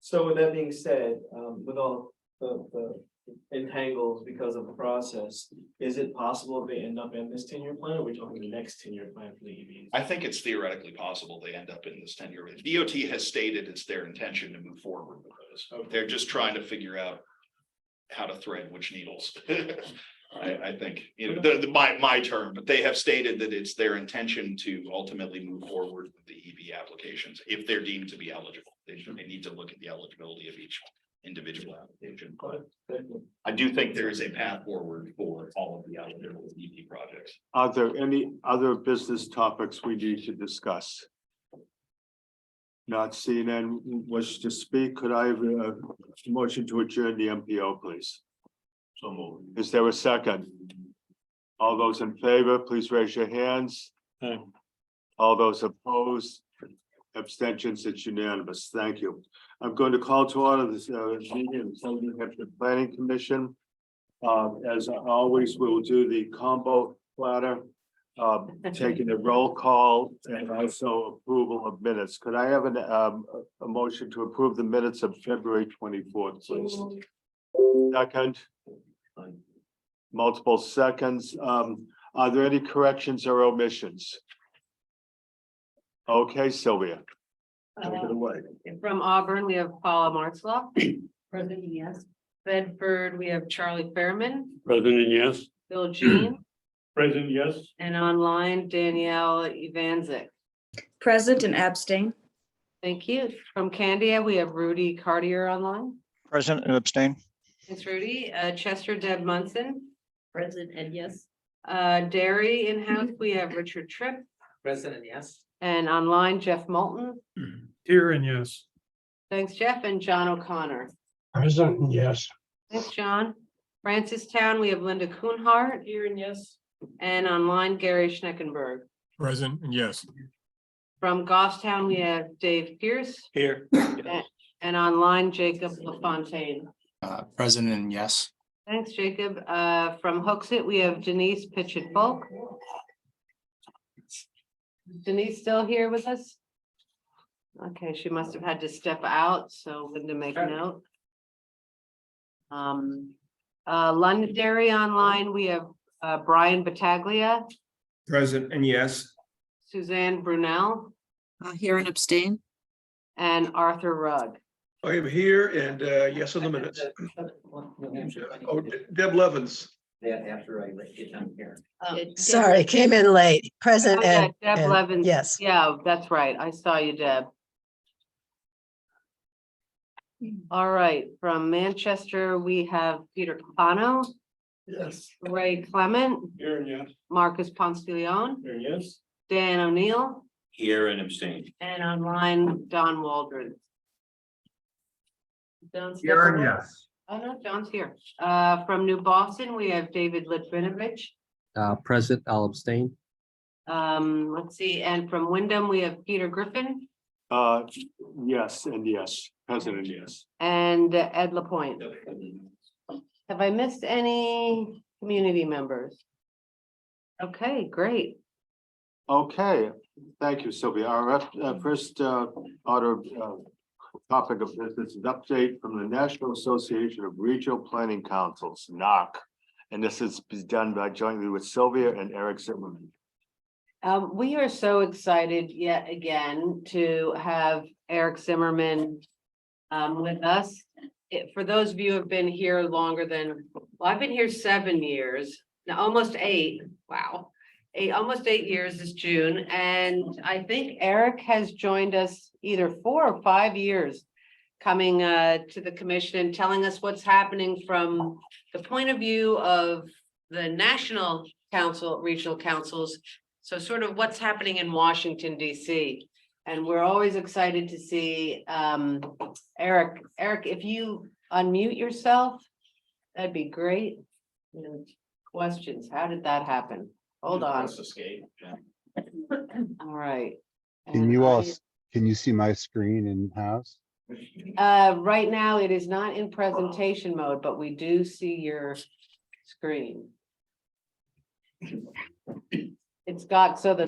So with that being said, with all the entangles because of the process, is it possible they end up in this 10-year plan, or are we talking the next 10-year plan for the EVs? I think it's theoretically possible they end up in this 10-year. DOT has stated it's their intention to move forward with those. They're just trying to figure out how to thread which needles. I think, you know, my term, but they have stated that it's their intention to ultimately move forward with the EV applications if they're deemed to be eligible. They need to look at the eligibility of each individual application. But I do think there is a path forward for all of the eligible EV projects. Are there any other business topics we need to discuss? Not seeing anyone wish to speak, could I have a motion to adjourn the MPO, please? So moved. Is there a second? All those in favor, please raise your hands. Aye. All those opposed, abstentions, it's unanimous. Thank you. I'm going to call to order this meeting of the New Hampshire Planning Commission. As always, we will do the combo platter, taking a roll call and also approval of minutes. Could I have a motion to approve the minutes of February 24th, please? Second. Multiple seconds. Are there any corrections or omissions? Okay, Sylvia. Take it away. From Auburn, we have Paula Martzloff. President, yes. Bedford, we have Charlie Fairman, President, yes. Bill Jean, President, yes. and online Danielle Ivanzik. Present and abstain. Thank you. From Candia, we have Rudy Cartier online. Present and abstain. Thanks, Rudy. Chester Deb Munson. Present and yes. Derry in-house, we have Richard Tripp, President, yes. and online Jeff Moulton. Here and yes. Thanks, Jeff, and John O'Connor. Present and yes. Thanks, John. Francistown, we have Linda Kuhnhart, Here and yes. and online Gary Schneckenberg. Present and yes. From Goffstown, we have Dave Pierce, Here. and online Jacob LaFontaine. President and yes. Thanks, Jacob. From Hooksett, we have Denise Pitchett Folk. Denise still here with us? Okay, she must have had to step out, so Linda make a note. Londonderry online, we have Brian Battaglia, Present and yes. Suzanne Brunel, Here and abstain. and Arthur Rugg. I am here and yes on the minutes. Oh, Deb Levens. Yeah, after I get done here. Sorry, came in late. Present Deb Levens. Yeah, that's right. I saw you, Deb. All right, from Manchester, we have Peter Capano, Yes. Ray Clement, Here and yes. Marcus Ponce de Leon, Here and yes. Dan O'Neill, Here and abstain. and online Don Waldron. Don's Here and still- yes. Oh, no, John's here. From New Boston, we have David Litvinovich. Present, I'll abstain. Let's see, and from Wyndham, we have Peter Griffin Yes, and yes, President, yes. and Ed Lapointe. Have I missed any community members? Okay, great. Okay, thank you, Sylvia. Our first order topic of business is update from the National Association of Regional Planning Councils, NARC. And this is done by jointly with Sylvia and Erich Zimmermann. We are so excited yet again to have Erich Zimmermann with us. For those of you who have been here longer than, well, I've been here 7 years, now almost 8. Wow. Almost 8 years this June. And I think Erich has joined us either 4 or 5 years coming to the commission and telling us what's happening from the point of view of the national council, regional councils. So sort of what's happening in Washington, DC. And we're always excited to see Eric. Eric, if you unmute yourself, that'd be great. Questions, how did that happen? Hold on. Escape. Yeah. All right. Can And you all, I- can you see my screen in house? Right now, it is not in presentation mode, but we do see your screen. It's got, so the,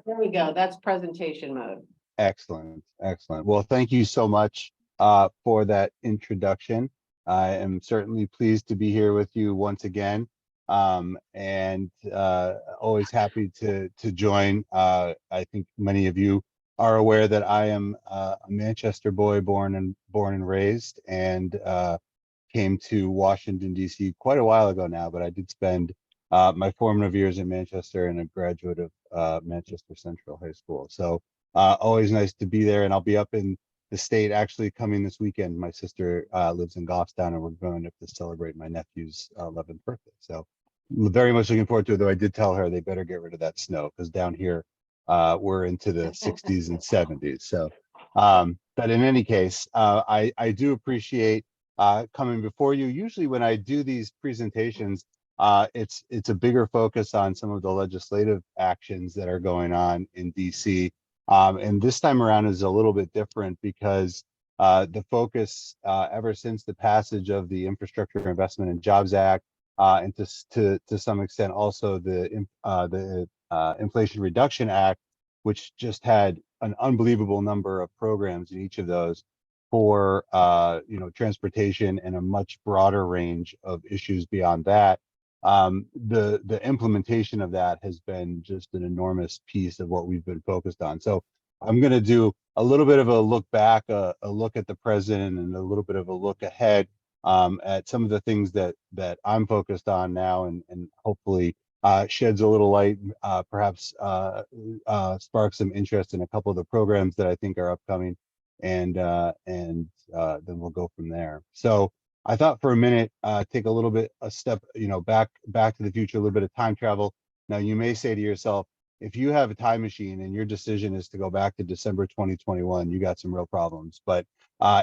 there we go, that's presentation mode. Excellent, excellent. Well, thank you so much for that introduction. I am certainly pleased to be here with you once again. And always happy to join. I think many of you are aware that I am a Manchester boy, born and raised, and came to Washington, D.C. quite a while ago now, but I did spend my formative years in Manchester and a graduate of Manchester Central High School. So always nice to be there, and I'll be up in the state actually coming this weekend. My sister lives in Goffstown, and we're going up to celebrate my nephew's 11th birthday. So very much looking forward to it, though I did tell her they better get rid of that snow, because down here we're into the 60s and 70s. So, but in any case, I do appreciate coming before you. Usually when I do these presentations, it's a bigger focus on some of the legislative actions that are going on in DC. And this time around is a little bit different because the focus ever since the passage of the Infrastructure Investment and Jobs Act, and to some extent also the Inflation Reduction Act, which just had an unbelievable number of programs in each of those for transportation and a much broader range of issues beyond that. The implementation of that has been just an enormous piece of what we've been focused on. So I'm going to do a little bit of a look back, a look at the present, and a little bit of a look ahead at some of the things that I'm focused on now, and hopefully sheds a little light, perhaps sparks some interest in a couple of the programs that I think are upcoming, and then we'll go from there. So I thought for a minute, take a little bit a step, back to the future, a little bit of time travel. Now you may say to yourself, if you have a time machine and your decision is to go back to December 2021, you got some real problems. But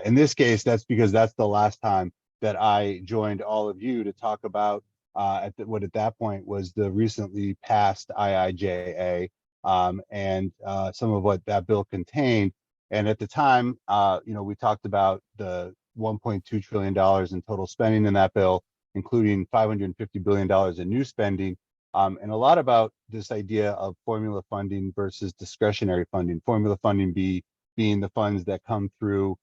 in this case, that's because that's the last time that I joined all of you to talk about what at that point was the recently passed IIJA and some of what that bill contained. And at the time, we talked about the $1.2 trillion in total spending in that bill, including $550 billion in new spending, and a lot about this idea of formula funding versus discretionary funding. Formula funding being the funds that come through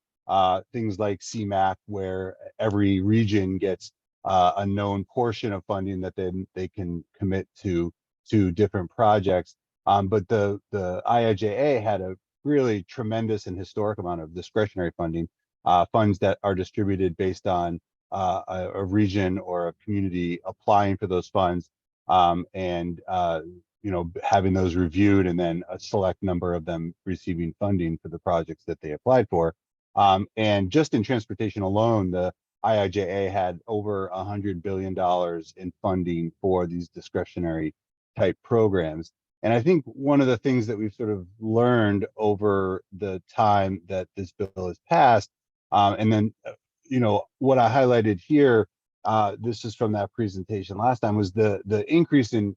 things like CMAQ, where every region gets a known portion of funding that then they can commit to different projects. But the IIJA had a really tremendous and historic amount of discretionary funding, funds that are distributed based on a region or a community applying for those funds, and having those reviewed, and then a select number of them receiving funding for the projects that they applied for. And just in transportation alone, the IIJA had over $100 billion in funding for these discretionary type programs. And I think one of the things that we've sort of learned over the time that this bill has passed, and then, what I highlighted here, this is from that presentation last time, was the increase in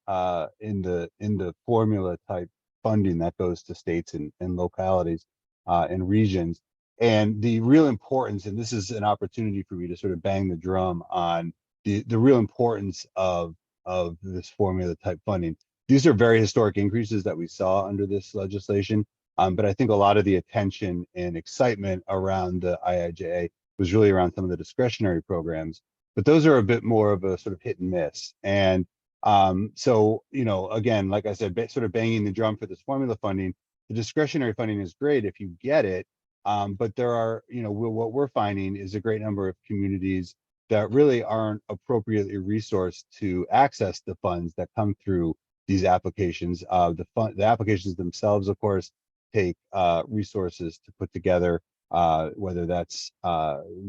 the formula type funding that goes to states and localities and regions. And the real importance, and this is an opportunity for me to sort of bang the drum on the real importance of this formula type funding. These are very historic increases that we saw under this legislation, but I think a lot of the attention and excitement around the IIJA was really around some of the discretionary programs, but those are a bit more of a sort of hit and miss. And so, again, like I said, sort of banging the drum for this formula funding. The discretionary funding is great if you get it, but there are, what we're finding is a great number of communities that really aren't appropriately resourced to access the funds that come through these applications. The applications themselves, of course, take resources to put together, whether that's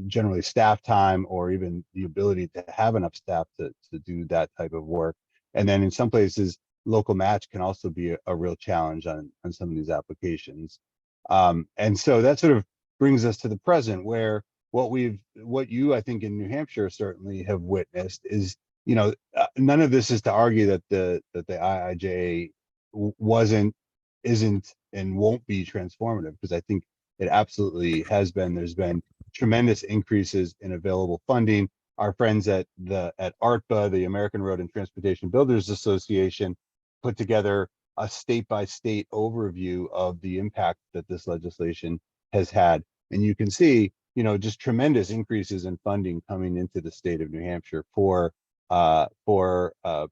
generally staff time or even the ability to have enough staff to do that type of work. And then in some places, local match can also be a real challenge on some of these applications. And so that sort of brings us to the present, where what you, I think, in New Hampshire certainly have witnessed is, none of this is to argue that the IIJA isn't and won't be transformative, because I think it absolutely has been. There's been tremendous increases in available funding. Our friends at ARTBA, the American Road and Transportation Builders Association, put together a state-by-state overview of the impact that this legislation has had. And you can see, just tremendous increases in funding coming into the state of New Hampshire for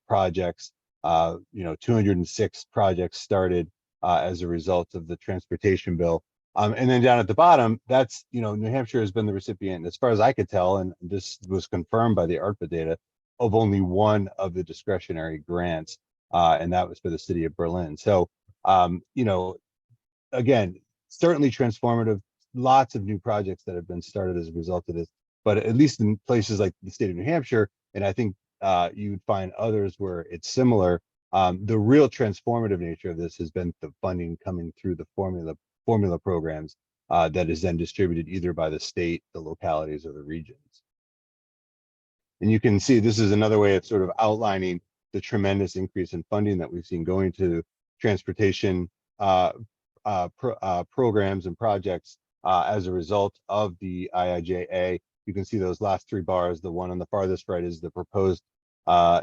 projects. 206 projects started as a result of the transportation bill. And then down at the bottom, that's, New Hampshire has been the recipient, as far as I could tell, and this was confirmed by the ARTBA data, of only one of the discretionary grants, and that was for the city of Berlin. So, again, certainly transformative, lots of new projects that have been started as a result of this, but at least in places like the state of New Hampshire, and I think you'd find others where it's similar, the real transformative nature of this has been the funding coming through the formula programs that is then distributed either by the state, the localities, or the regions. And you can see this is another way of sort of outlining the tremendous increase in funding that we've seen going to transportation programs and projects as a result of the IIJA. You can see those last three bars. The one on the farthest right is the proposed,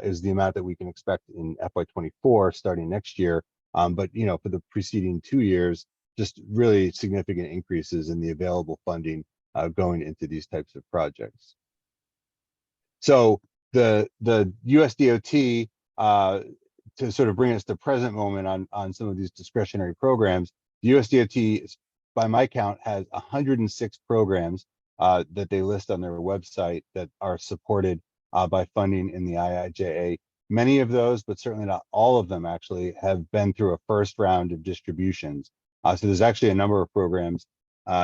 is the amount that we can expect in FY24 starting next year. But for the preceding 2 years, just really significant increases in the available funding going into these types of projects. So the USDOT, to sort of bring us to present moment on some of these discretionary programs, the USDOT, by my count, has 106 programs that they list on their website that are supported by funding in the IIJA. Many of those, but certainly not all of them, actually have been through a first round of distributions. So there's actually a number of programs,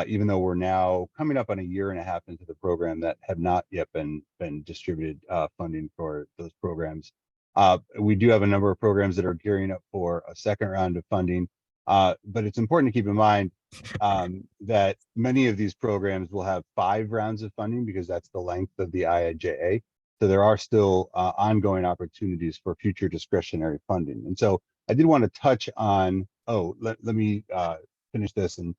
even though we're now coming up on a year and a half into the program, that have not yet been distributed funding for those programs. We do have a number of programs that are gearing up for a second round of funding, but it's important to keep in mind that many of these programs will have 5 rounds of funding because that's the length of the IIJA. So there are still ongoing opportunities for future discretionary funding. And so I did want to touch on, let me finish this. And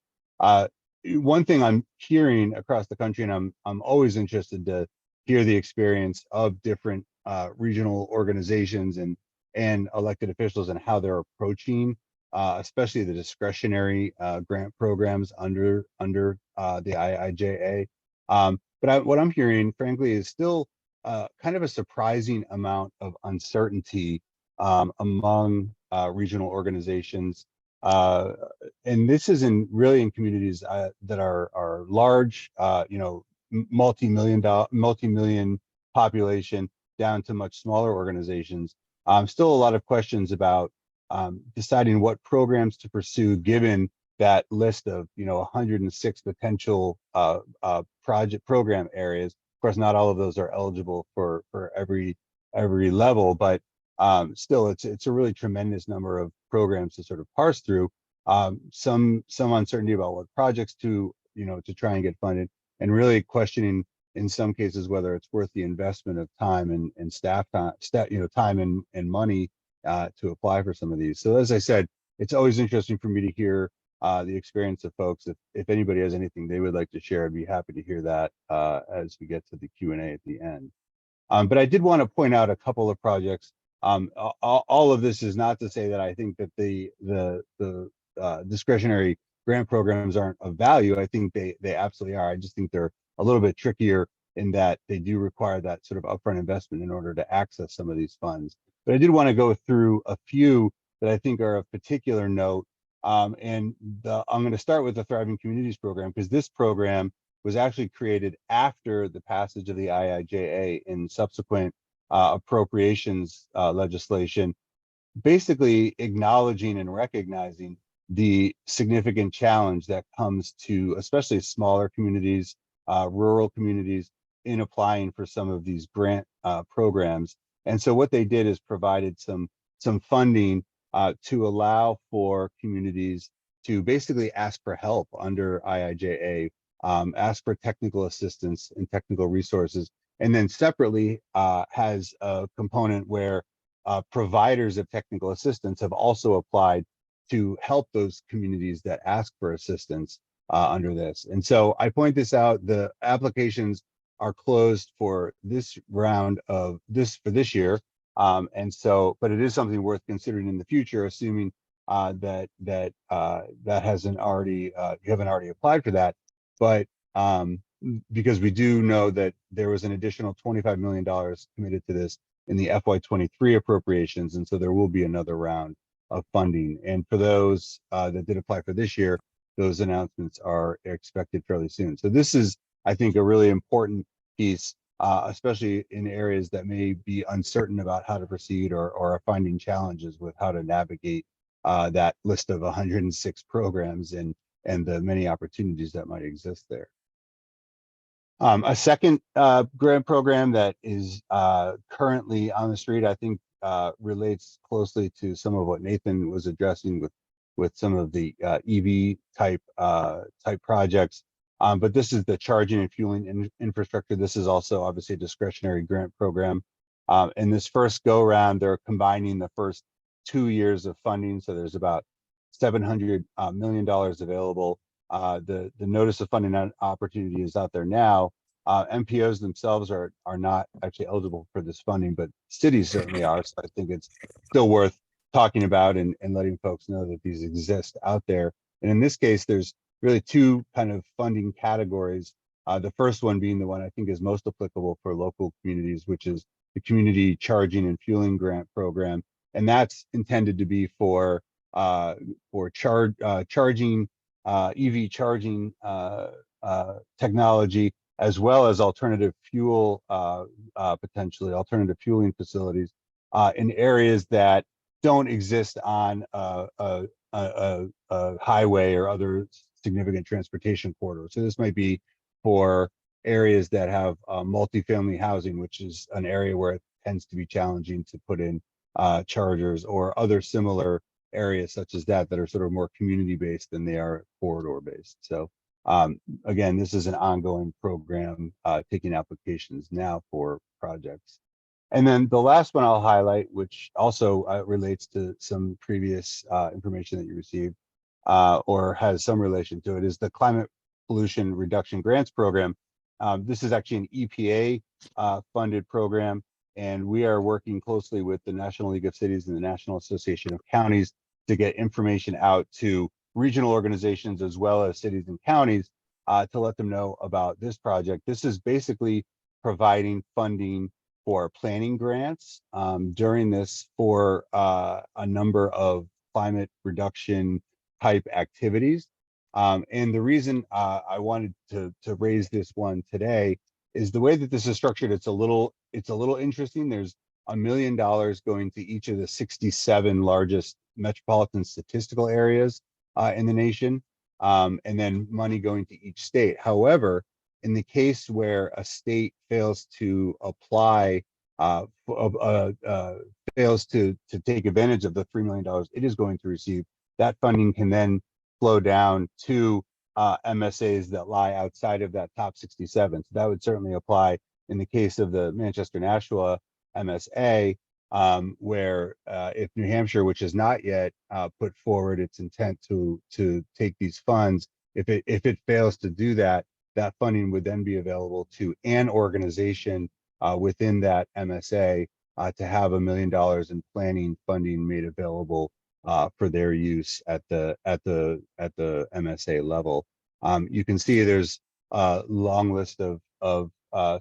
one thing I'm hearing across the country, and I'm always interested to hear the experience of different regional organizations and elected officials and how they're approaching especially the discretionary grant programs under the IIJA. But what I'm hearing, frankly, is still kind of a surprising amount of uncertainty among regional organizations. And this is really in communities that are large, multi-million population down to much smaller organizations. Still a lot of questions about deciding what programs to pursue given that list of 106 potential program areas. Of course, not all of those are eligible for every level, but still it's a really tremendous number of programs to sort of parse through. Some uncertainty about what projects to try and get funded, and really questioning in some cases whether it's worth the investment of time and staff time and money to apply for some of these. So as I said, it's always interesting for me to hear the experience of folks. If anybody has anything they would like to share, I'd be happy to hear that as we get to the Q&A at the end. But I did want to point out a couple of projects. All of this is not to say that I think that the discretionary grant programs aren't of value. I think they absolutely are. I just think they're a little bit trickier in that they do require that sort of upfront investment in order to access some of these funds. But I did want to go through a few that I think are of particular note. I'm going to start with the Thriving Communities program, because this program was actually created after the passage of the IIJA in subsequent appropriations legislation, basically acknowledging and recognizing the significant challenge that comes to especially smaller communities, rural communities, in applying for some of these grant programs. And so what they did is provided some some funding to allow for communities to basically ask for help under IIJA, ask for technical assistance and technical resources, and then separately has a component where providers of technical assistance have also applied to help those communities that ask for assistance under this. And so I point this out, the applications are closed for this round of this year. And so, but it is something worth considering in the future, assuming that hasn't already, you haven't already applied for that. But because we do know that there was an additional $25 million committed to this in the FY23 appropriations. And so there will be another round of funding. And for those that did apply for this year, those announcements are expected fairly soon. So this is, I think, a really important piece, especially in areas that may be uncertain about how to proceed or are finding challenges with how to navigate that list of 106 programs and the many opportunities that might exist there. A second grant program that is currently on the street, I think relates closely to some of what Nathan was addressing with some of the EV type projects. But this is the charging and fueling infrastructure. This is also obviously a discretionary grant program. In this first go round, they're combining the first 2 years of funding. So there's about $700 million available. The notice of funding opportunity is out there now. MPOs themselves are not actually eligible for this funding, but cities certainly are. So I think it's still worth talking about and letting folks know that these exist out there. And in this case, there's really two kind of funding categories. The first one being the one I think is most applicable for local communities, which is the Community Charging and Fueling Grant Program. And that's intended to be for charging, EV charging technology, as well as alternative fuel, potentially alternative fueling facilities in areas that don't exist on a highway or other significant transportation corridor. So this might be for areas that have multifamily housing, which is an area where it tends to be challenging to put in chargers, or other similar areas such as that are sort of more community-based than they are corridor-based. So again, this is an ongoing program taking applications now for projects. And then the last one I'll highlight, which also relates to some previous information that you received or has some relation to it, is the Climate Pollution Reduction Grants Program. This is actually an EPA funded program, and we are working closely with the National League of Cities and the National Association of Counties to get information out to regional organizations as well as cities and counties to let them know about this project. This is basically providing funding for planning grants during this for a number of climate reduction type activities. And the reason I wanted to raise this one today is the way that this is structured. It's a little interesting. There's $1 million going to each of the 67 largest metropolitan statistical areas in the nation, and then money going to each state. However, in the case where a state fails to apply, fails to take advantage of the $3 million it is going to receive, that funding can then flow down to MSAs that lie outside of that top 67. So that would certainly apply in the case of the Manchester-Nashua MSA, where if New Hampshire, which has not yet put forward its intent to take these funds, if it fails to do that, that funding would then be available to an organization within that MSA to have $1 million in planning funding made available for their use at the MSA level. You can see there's a long list of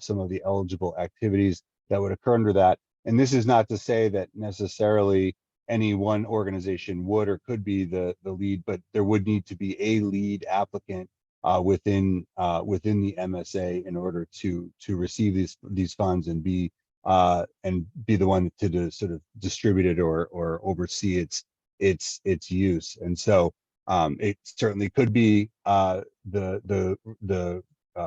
some of the eligible activities that would occur under that. And this is not to say that necessarily any one organization would or could be the lead, but there would need to be a lead applicant within the MSA in order to receive these funds and be the one to sort of distribute it or oversee its use. And so it certainly could be the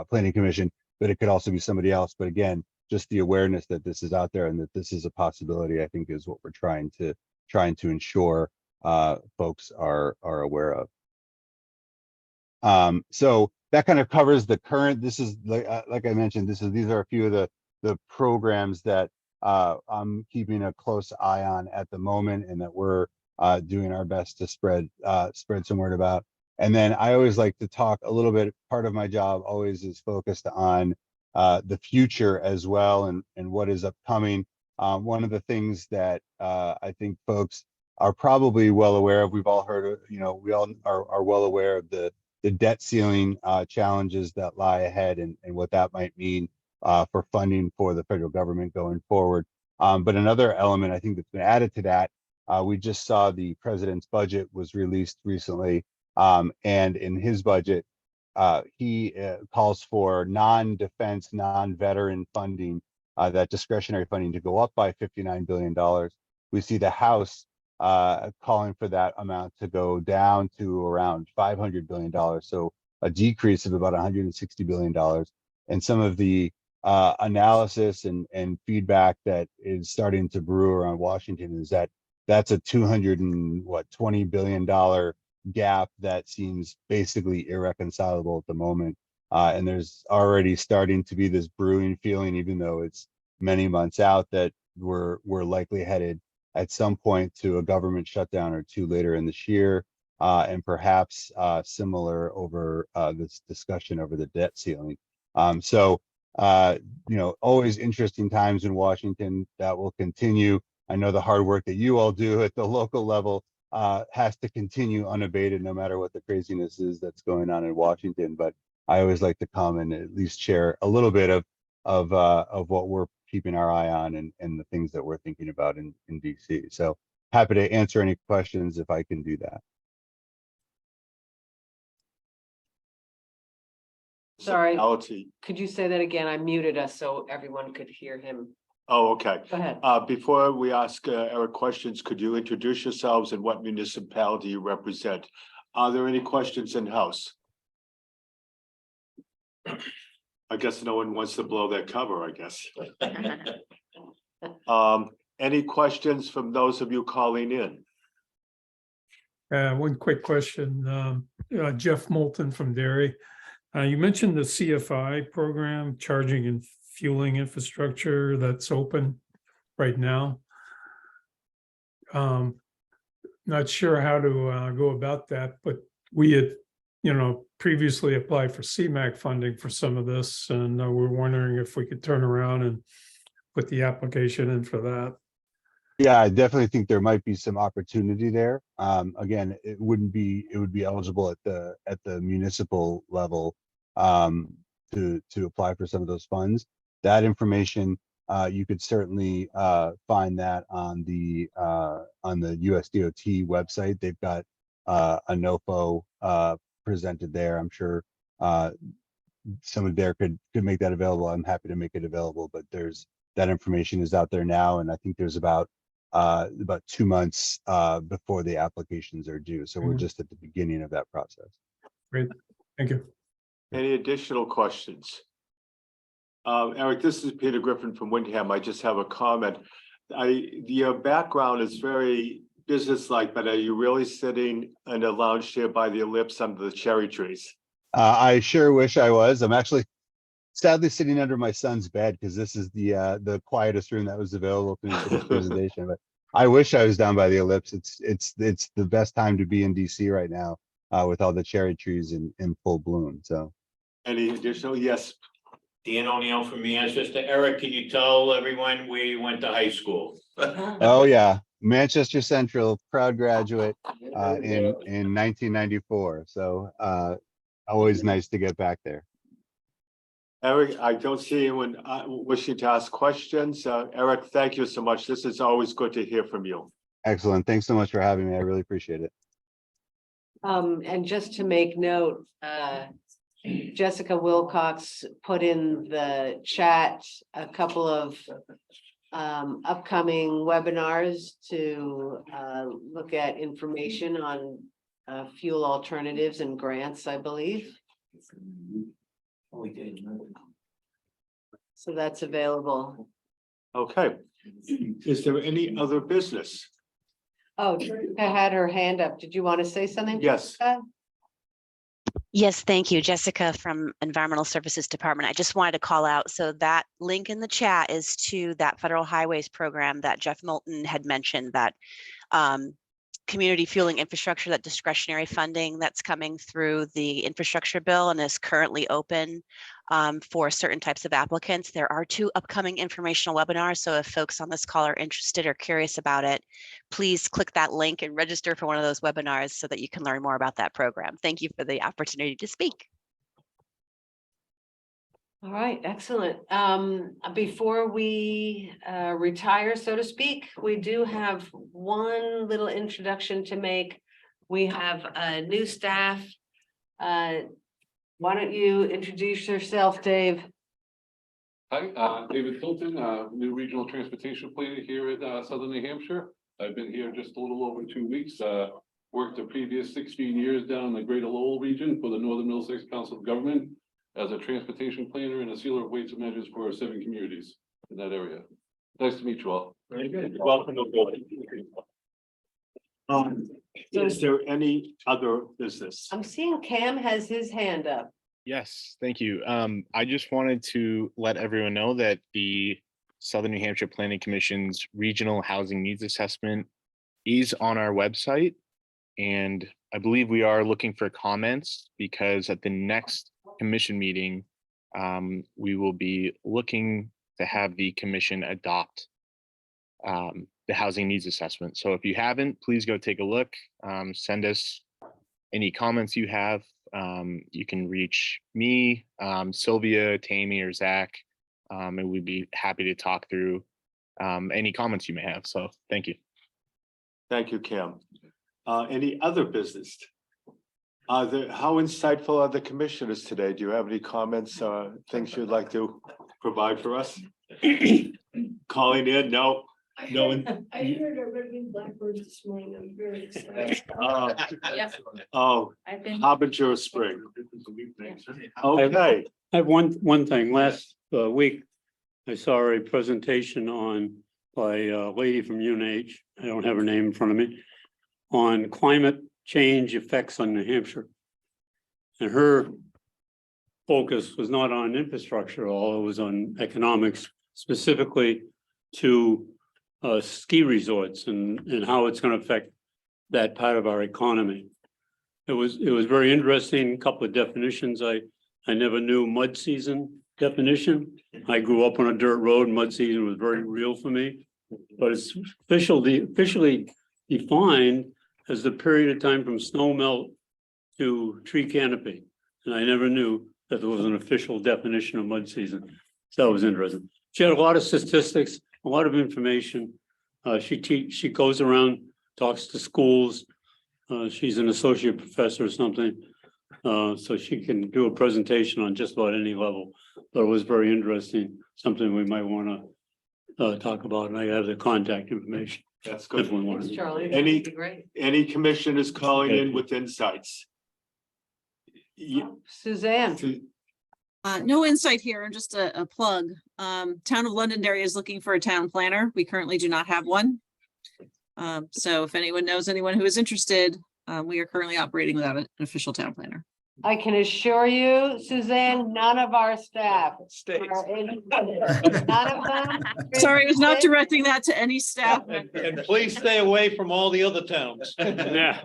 Planning Commission, but it could also be somebody else. But again, just the awareness that this is out there and that this is a possibility, I think, is what we're trying trying to ensure folks are aware of. So that kind of covers the current. This is like I mentioned, these are a few of the programs that I'm keeping a close eye on at the moment, and that we're doing our best to spread some word about. And then I always like to talk a little bit. Part of my job always is focused on the future as well, and what is upcoming. One of the things that I think folks are probably well aware of, we've all heard, we all are well aware of the debt ceiling challenges that lie ahead, and what that might mean for funding for the federal government going forward. But another element I think that's been added to that, we just saw the president's budget was released recently, and in his budget, he calls for non-defense, non-veteran funding, that discretionary funding, to go up by $59 billion. We see the House calling for that amount to go down to around $500 billion. So a decrease of about $160 billion. And some of the analysis and feedback that is starting to brew around Washington is that that's a $220 billion gap that seems basically irreconcilable at the moment. And there's already starting to be this brewing feeling, even though it's many months out, that we're likely headed at some point to a government shutdown or two later in this year, and perhaps similar over this discussion over the debt ceiling. So always interesting times in Washington. That will continue. I know the hard work that you all do at the local level has to continue unabated, no matter what the craziness is that's going on in Washington. But I always like to come and at least share a little bit of what we're keeping our eye on, and the things that we're thinking about in DC. So happy to answer any questions if I can do that. Sorry, Reality. could you say that again? I muted us so everyone could hear him. Oh, okay. Go ahead. Before we ask Eric questions, could you introduce yourselves and what municipality you represent? Are there any questions in house? I guess no one wants to blow their cover, I guess. Any questions from those of you calling in? One quick question. Jeff Moulton from Derry. You mentioned the CFI program, charging and fueling infrastructure, that's open right now. Not sure how to go about that, but we had, previously applied for CMAQ funding for some of this, and we're wondering if we could turn around and put the application in for that. Yeah, I definitely think there might be some opportunity there. Again, it would be eligible at the municipal level to apply for some of those funds. That information, you could certainly find that on the USDOT website. They've got a NOFO presented there. I'm sure someone there could make that available. I'm happy to make it available, but that information is out there now, and I think there's about 2 months before the applications are due. So we're just at the beginning of that process. Great, thank you. Any additional questions? Eric, this is Peter Griffin from Windham. I just have a comment. Your background is very businesslike, but are you really sitting in a lounge chair by the ellipse under the cherry trees? I sure wish I was. I'm actually sadly sitting under my son's bed, because this is the quietest room that was available to me for this presentation. But I wish I was down by the ellipse. It's the best time to be in DC right now, with all the cherry trees in full bloom. So, any additional? Yes. Dan O'Neill from Manchester. Eric, can you tell everyone where you went to high school? Oh yeah, Manchester Central, proud graduate in 1994. So always nice to get back there. Eric, I don't see anyone wishing to ask questions. Eric, thank you so much. This is always good to hear from you. Excellent. Thanks so much for having me. I really appreciate it. And just to make note, Jessica Wilcox put in the chat a couple of upcoming webinars to look at information on fuel alternatives and grants, I believe. So that's available. Okay. Is there any other business? Oh, Jessica had her hand up. Did you want to say something? Yes. Jessica? Yes, thank you. Jessica from Environmental Services Department. I just wanted to call out, so that link in the chat is to that federal highways program that Jeff Moulton had mentioned, that community fueling infrastructure, that discretionary funding that's coming through the infrastructure bill and is currently open for certain types of applicants. There are 2 upcoming informational webinars, so if folks on this call are interested or curious about it, please click that link and register for one of those webinars so that you can learn more about that program. Thank you for the opportunity to speak. All right, excellent. Before we retire, so to speak, we do have one little introduction to make. We have a new staff. Why don't you introduce yourself, Dave? Hi, David Hilton, new regional transportation planner here at Southern New Hampshire. I've been here just a little over 2 weeks. Worked the previous 16 years down in the Greater Lowell region for the Northern Middlesex Council of Government as a transportation planner and a sealer of weights and measures for 7 communities in that area. Nice to meet you all. Very good. Welcome aboard. Is there any other business? I'm seeing Cam has his hand up. Yes, thank you. I just wanted to let everyone know that the Southern New Hampshire Planning Commission's Regional Housing Needs Assessment is on our website. And I believe we are looking for comments because at the next commission meeting, we will be looking to have the commission adopt the housing needs assessment. So if you haven't, please go take a look. Send us any comments you have. You can reach me, Sylvia, Tammy, or Zach, and we'd be happy to talk through any comments you may have. So thank you. Thank you, Cam. Any other business? How insightful are the commissioners today? Do you have any comments, things you'd like to provide for us? Calling in? No. No one. I heard a red-winged blackbird this morning. I'm very excited. Oh, I've been. harbinger of spring. Okay. I have one thing. Last week, I saw a presentation by a lady from UNH. I don't have her name in front of me, on climate change effects on New Hampshire. And her focus was not on infrastructure, although it was on economics, specifically to ski resorts and how it's going to affect that part of our economy. It was very interesting. A couple of definitions. I never knew mud season definition. I grew up on a dirt road. Mud season was very real for me, but it's officially defined as the period of time from snow melt to tree canopy. And I never knew that there was an official definition of mud season. So that was interesting. She had a lot of statistics, a lot of information. She goes around, talks to schools. She's an associate professor or something. So she can do a presentation on just about any level. But it was very interesting, something we might want to talk about. And I have the contact information. That's good. Thanks, Charlie. Any, That'd be great. any commissioners calling in with insights? Suzanne. No insight here, just a plug. Town of Londonderry is looking for a town planner. We currently do not have one. So if anyone knows anyone who is interested, we are currently operating without an official town planner. I can assure you, Suzanne, none of our staff. Are in- None of them. Sorry, I was not directing that to any staff. And please stay away from all the other towns. Yeah.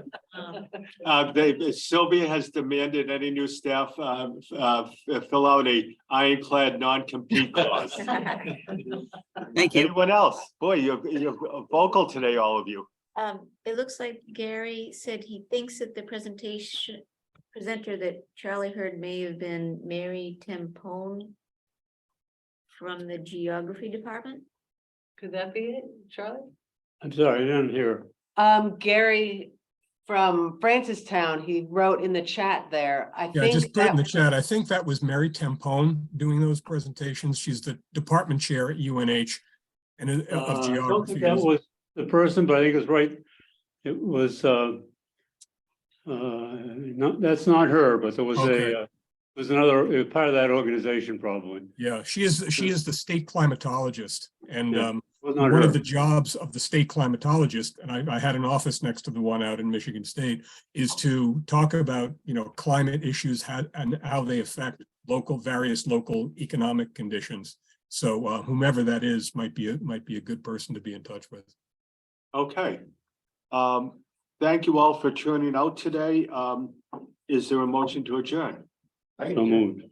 Sylvia has demanded any new staff fill out a ironclad non-compete clause. Thank you. Anyone else? Boy, you're vocal today, all of you. It looks like Gary said he thinks that the presenter that Charlie heard may have been Mary Tempone from the geography department. Could that be it, Charlie? I'm sorry, I didn't hear. Gary from Francistown, he wrote in the chat there. I Yeah, think just put it in the that- chat. I think that was Mary Tempone doing those presentations. She's the department chair at UNH and of I don't think geography. that was the person, but I think it's right. It was no, that's not her, but there was Okay. there's another part of that organization probably. Yeah, she is the state climatologist and Yeah. not one of her. the jobs of the state climatologist, and I had an office next to the one out in Michigan State, is to talk about, climate issues and how they affect various local economic conditions. So whomever that is might be a good person to be in touch with. Okay. Thank you all for tuning out today. Is there a motion to adjourn? So moved.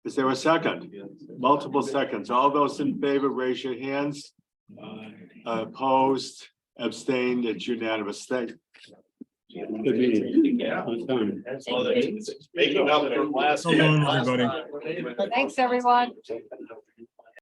Is there a second? Multiple seconds. All those in favor, raise your hands. Opposed, abstained, it's unanimous. Thank. Good meeting. On time. Making up for last. So long, everybody. Thanks, everyone.